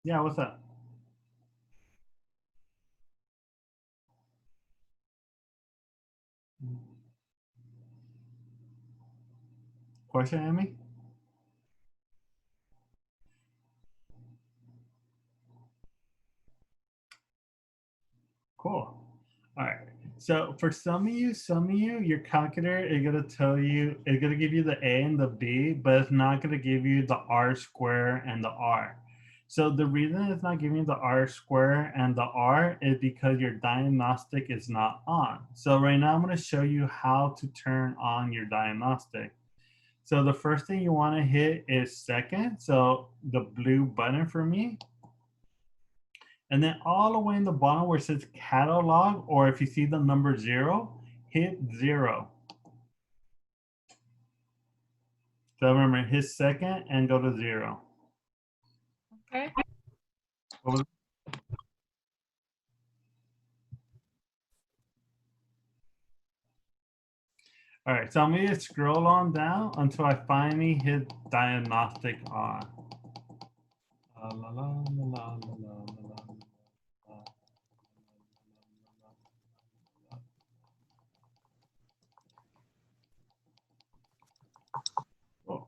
Yeah, what's up? Question, Amy? Cool. All right. So for some of you, your calculator is gonna tell you, it's gonna give you the A and the B, but it's not gonna give you the R square and the R. So the reason it's not giving you the R square and the R is because your diagnostic is not on. So right now I'm gonna show you how to turn on your diagnostic. So the first thing you wanna hit is second. So the blue button for me. And then all the way in the bottom where it says catalog, or if you see the number 0, hit 0. So remember, hit second and go to 0. Okay. All right, so I'm gonna scroll on down until I finally hit diagnostic on. La, la, la, la, la, la, la, la. Cool.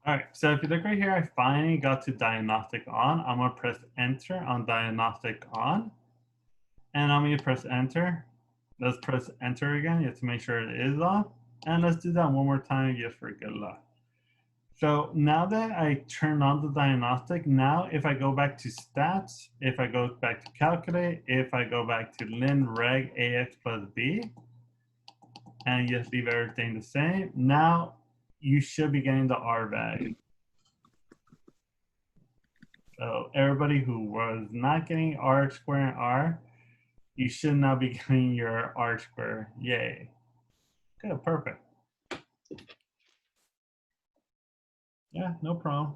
All right, so if you look right here, I finally got to diagnostic on. I'm gonna press enter on diagnostic on. And I'm gonna press enter. Let's press enter again just to make sure it is on. And let's do that one more time just for good luck. So now that I turned on the diagnostic, now if I go back to stats, if I go back to calculate, if I go back to ln reg ax plus b, and just leave everything the same, now you should be getting the R value. So everybody who was not getting R square and R, you should now be getting your R square. Yay. Good, perfect. Yeah, no problem.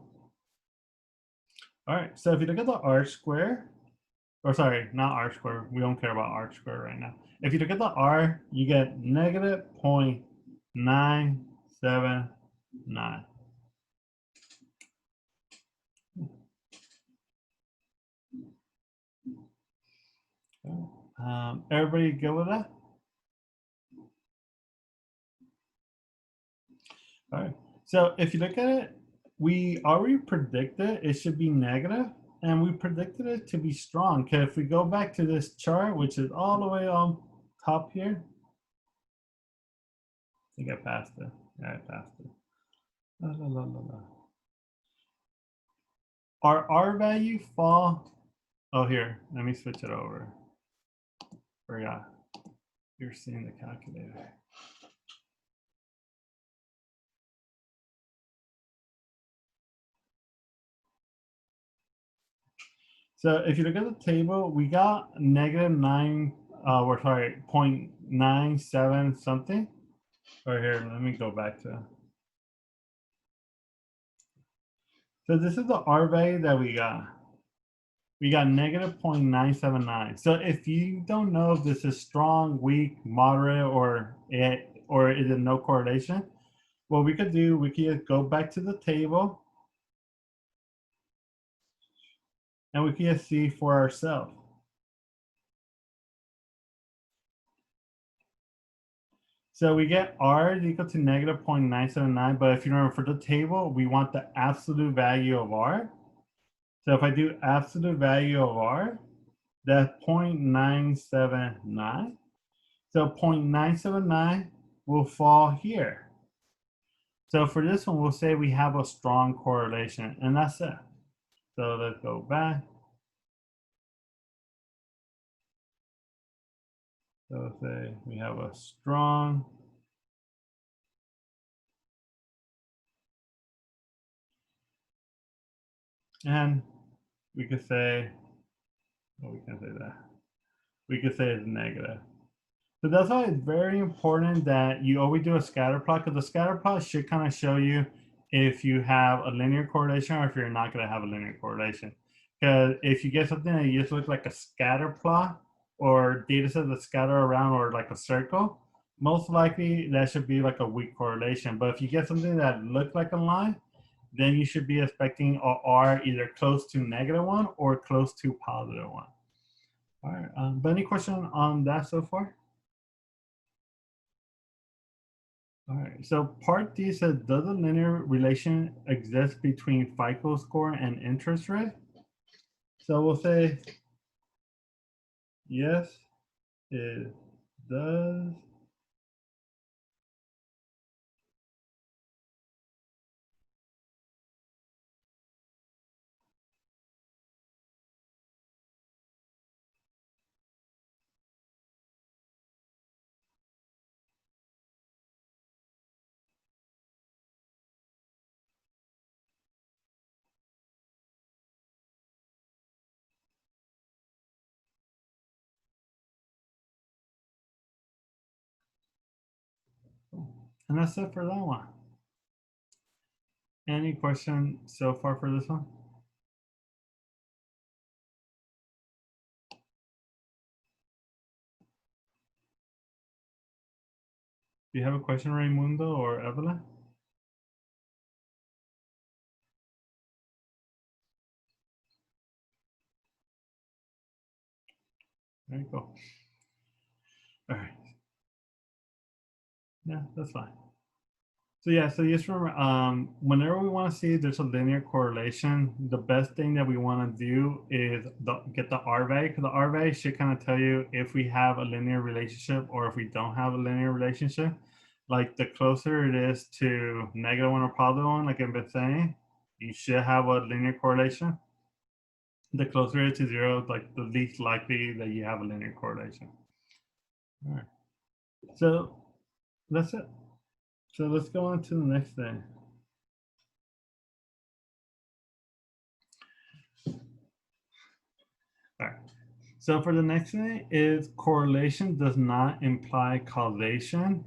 All right, so if you look at the R square, or sorry, not R square, we don't care about R square right now. If you look at the R, you get negative 0.979. Everybody good with that? All right, so if you look at it, we already predicted it should be negative, and we predicted it to be strong. Okay, if we go back to this chart, which is all the way on top here, I think I passed it. Yeah, I passed it. La, la, la, la, la. Our R value fall. Oh, here, let me switch it over. Forgot. You're seeing the calculator. So if you look at the table, we got negative 9, we're sorry, 0.97 something. Right here, let me go back to. So this is the R value that we got. we got negative 0.979. So if you don't know if this is strong, weak, moderate, or is it no correlation, what we could do, we could go back to the table and we can see for ourselves. So we get R is equal to negative 0.979, but if you remember for the table, we want the absolute value of R. So if I do absolute value of R, that's 0.979. So 0.979 will fall here. So for this one, we'll say we have a strong correlation, and that's it. So let's go back. So let's say we have a strong. And we could say, well, we can't say that. We could say it's negative. So that's why it's very important that you always do a scatter plot, because the scatter plot should kind of show you if you have a linear correlation or if you're not going to have a linear correlation. Because if you get something that just looks like a scatter plot or data sets that scatter around or like a circle, most likely that should be like a weak correlation. But if you get something that looks like a line, then you should be expecting a R either close to -1 or close to +1. All right, but any question on that so far? All right, so part D says, does a linear relation exist between FICO score and interest rate? So we'll say, yes, it does. And that's it for that one. Any question so far for this one? Do you have a question, Raimundo or Evelyn? There you go. All right. Yeah, that's fine. So yeah, so just remember, whenever we want to see there's a linear correlation, the best thing that we want to do is get the R value, because the R value should kind of tell you if we have a linear relationship or if we don't have a linear relationship. Like the closer it is to -1 or +1, like I've been saying, you should have a linear correlation. The closer it is to 0, like the least likely that you have a linear correlation. All right. So that's it. So let's go on to the next thing. All right. So for the next thing is correlation does not imply causation.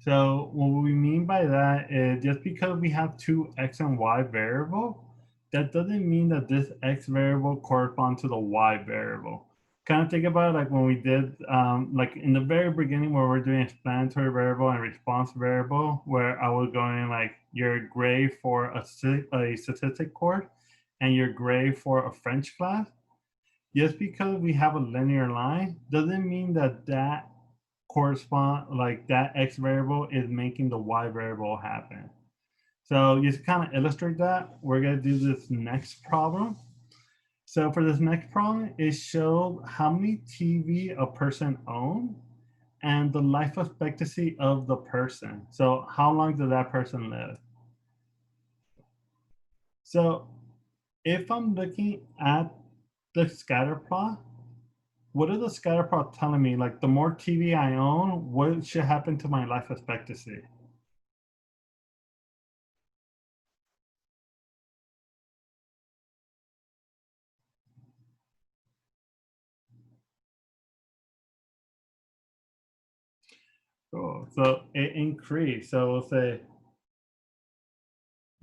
So what we mean by that is just because we have two X and Y variable, that doesn't mean that this X variable corresponds to the Y variable. Kind of think about it like when we did, like in the very beginning where we're doing explanatory variable and response variable, where I was going like your grade for a statistic course and your grade for a French class. Just because we have a linear line doesn't mean that that correspond like that X variable is making the Y variable happen. So just to kind of illustrate that, we're gonna do this next problem. So for this next problem, it shows how many TV a person owns and the life expectancy of the person. So how long does that person live? So if I'm looking at the scatter plot, what is the scatter plot telling me? Like the more TV I own, what should happen to my life expectancy? Cool. So it increased. So we'll say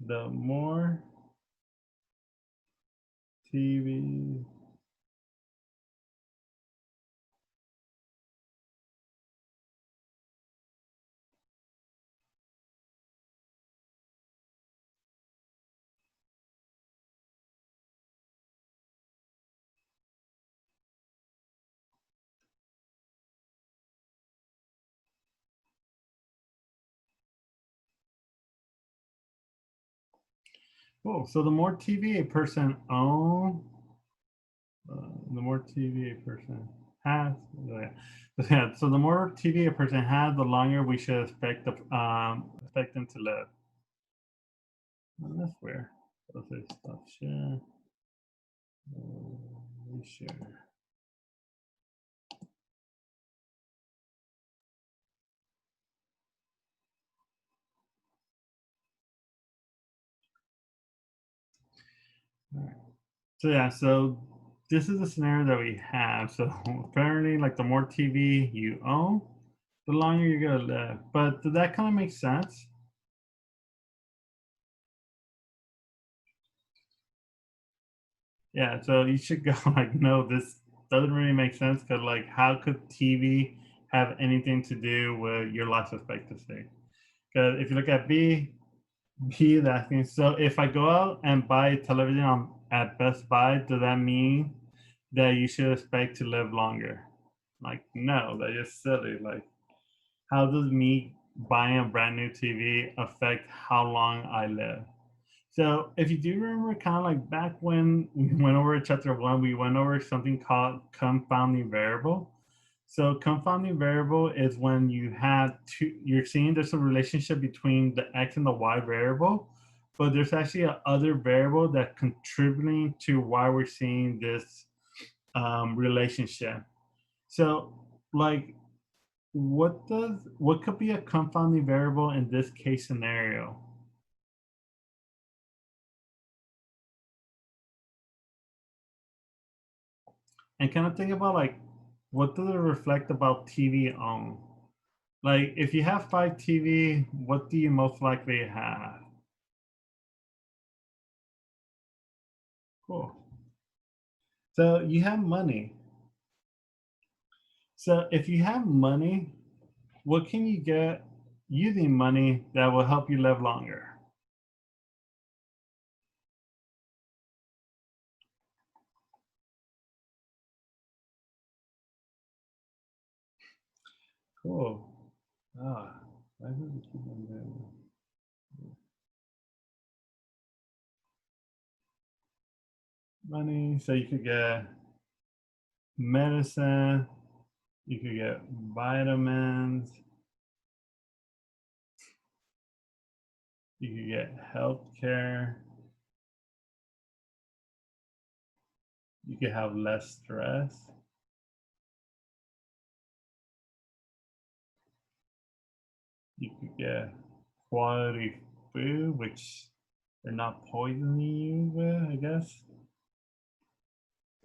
the more TV Cool. So the more TV a person owns, the more TV a person has. Yeah. Yeah. So the more TV a person has, the longer we should expect them to live. Oh, that's weird. Those are stuff. Share. Share. All right. So yeah. So this is the scenario that we have. So apparently, like the more TV you own, the longer you're gonna live. But does that kind of make sense? Yeah, so you should go like, no, this doesn't really make sense because like, how could TV have anything to do with your life expectancy? Because if you look at B is asking, so if I go out and buy a television at Best Buy, does that mean that you should expect to live longer? Like, no, that's just silly. Like, how does me buying a brand new TV affect how long I live? So if you do remember, kind of like back when we went over chapter one, we went over something called confounding variable. So confounding variable is when you have two, you're seeing there's a relationship between the x and the y variable, but there's actually a other variable that contributing to why we're seeing this relationship. So like what could be a confounding variable in this case scenario? And kind of think about like what does it reflect about TV on? Like if you have five TV, what do you most likely have? Cool. So you have money. So if you have money, what can you get using money that will help you live longer? Cool. Ah, why does it keep on doing money? So you could get medicine, you could get vitamins, you could get health care, you could have less stress. You could get quality food, which they're not poisoning you with, I guess.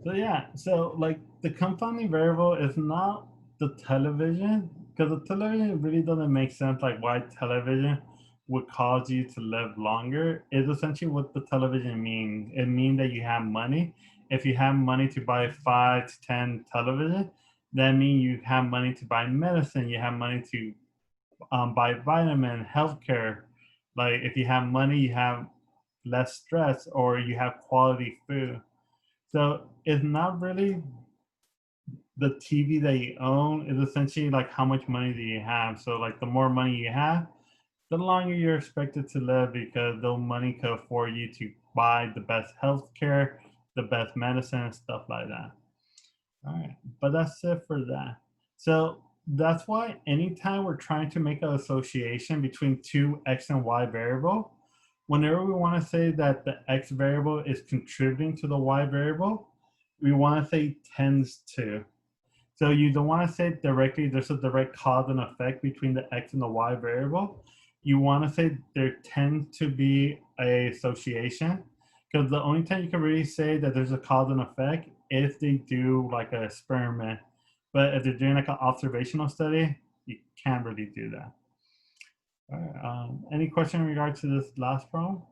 So yeah, so like the confounding variable is not the television, because the television really doesn't make sense like why television would cause you to live longer. Is essentially what the television means. It means that you have money. If you have money to buy 5 to 10 television, that means you have money to buy medicine, you have money to buy vitamin, healthcare. Like if you have money, you have less stress or you have quality food. So it's not really the TV that you own. It's essentially like how much money do you have. So like the more money you have, the longer you're expected to live because the money could afford you to buy the best healthcare, the best medicine, and stuff like that. All right, but that's it for that. So that's why anytime we're trying to make an association between two x and y variable, whenever we want to say that the x variable is contributing to the y variable, we want to say tends to. So you don't want to say directly there's a direct cause and effect between the x and the y variable. You want to say there tends to be a association because the only time you can really say that there's a cause and effect if they do like an experiment. But if they're doing like an observational study, you can't really do that. All right. Any question in regards to this last problem?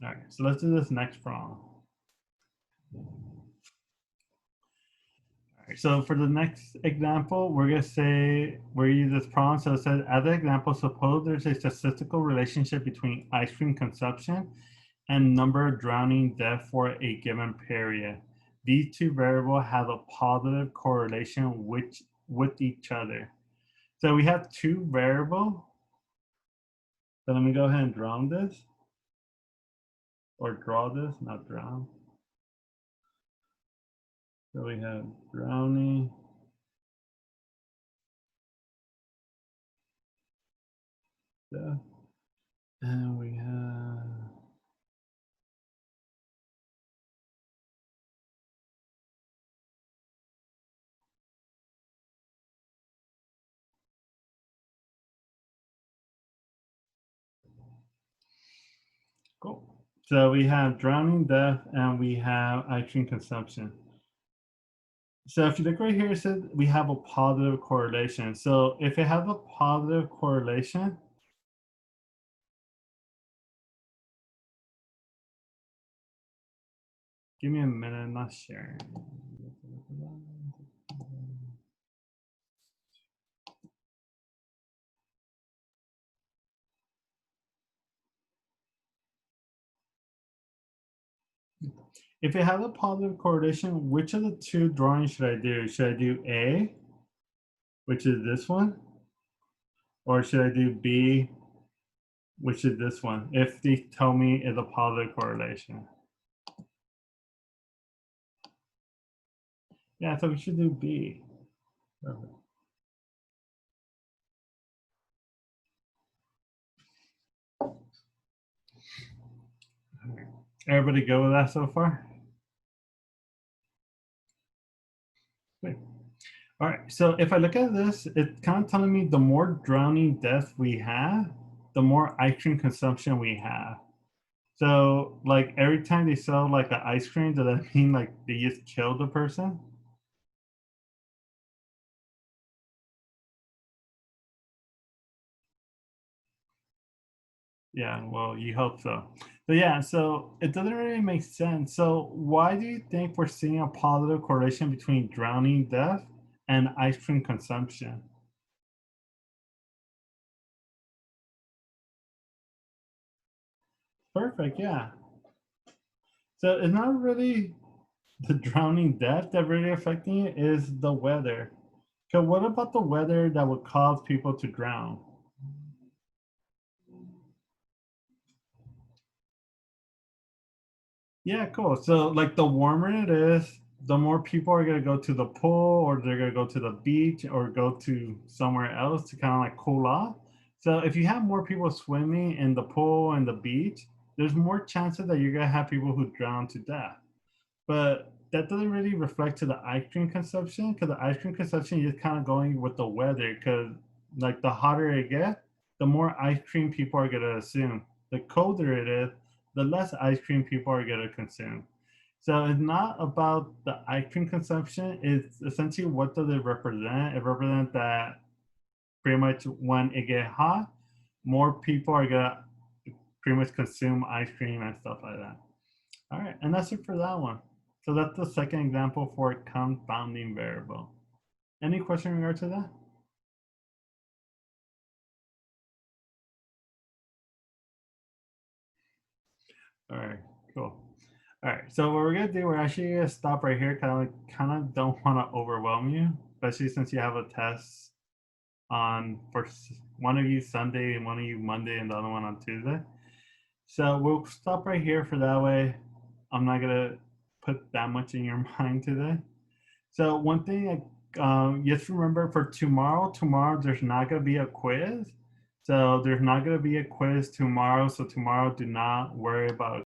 All right. So let's do this next problem. So for the next example, we're going to say, we're use this problem. So it says, as an example, suppose there's a statistical relationship between ice cream consumption and number of drowning deaths for a given period. These two variables have a positive correlation with each other. So we have two variables So let me go ahead and drown this. Or draw this, not drown. So we have drowning. Death. And we have cool. So we have drowning, death, and we have ice cream consumption. So if you look right here, it says we have a positive correlation. So if it has a positive correlation, give me a minute, I'm not sharing. If it has a positive correlation, which of the two drawings should I do? Should I do A, which is this one? Or should I do B, which is this one, if they tell me it's a positive correlation? Yeah, so we should do B. Perfect. Everybody go with that so far? Great. All right, so if I look at this, it's kind of telling me the more drowning death we have, the more ice cream consumption we have. So like every time they sell like an ice cream, does that mean like they just killed the person? Yeah, well, you hope so. But yeah, so it doesn't really make sense. So why do you think we're seeing a positive correlation between drowning death and ice cream consumption? Perfect, yeah. So it's not really the drowning death that really affecting it, is the weather. So what about the weather that would cause people to drown? Yeah, cool. So like the warmer it is, the more people are gonna go to the pool, or they're gonna go to the beach, or go to somewhere else to kind of like cool off. So if you have more people swimming in the pool and the beach, there's more chances that you're gonna have people who drown to death. But that doesn't really reflect to the ice cream consumption, because the ice cream consumption is kind of going with the weather, because like the hotter it gets, the more ice cream people are gonna consume. The colder it is, the less ice cream people are gonna consume. So it's not about the ice cream consumption, it's essentially what does it represent? It represents that pretty much when it get hot, more people are gonna pretty much consume ice cream and stuff like that. All right, and that's it for that one. So that's the second example for confounding variable. Any question in regard to that? All right, cool. All right, so what we're gonna do, we're actually gonna stop right here. Kind of don't want to overwhelm you, especially since you have a test on one of you Sunday and one of you Monday and the other one on Tuesday. So we'll stop right here for that way. I'm not gonna put that much in your mind today. So one thing, just remember for tomorrow there's not going to be a quiz. So there's not going to be a quiz tomorrow. So tomorrow, do not worry about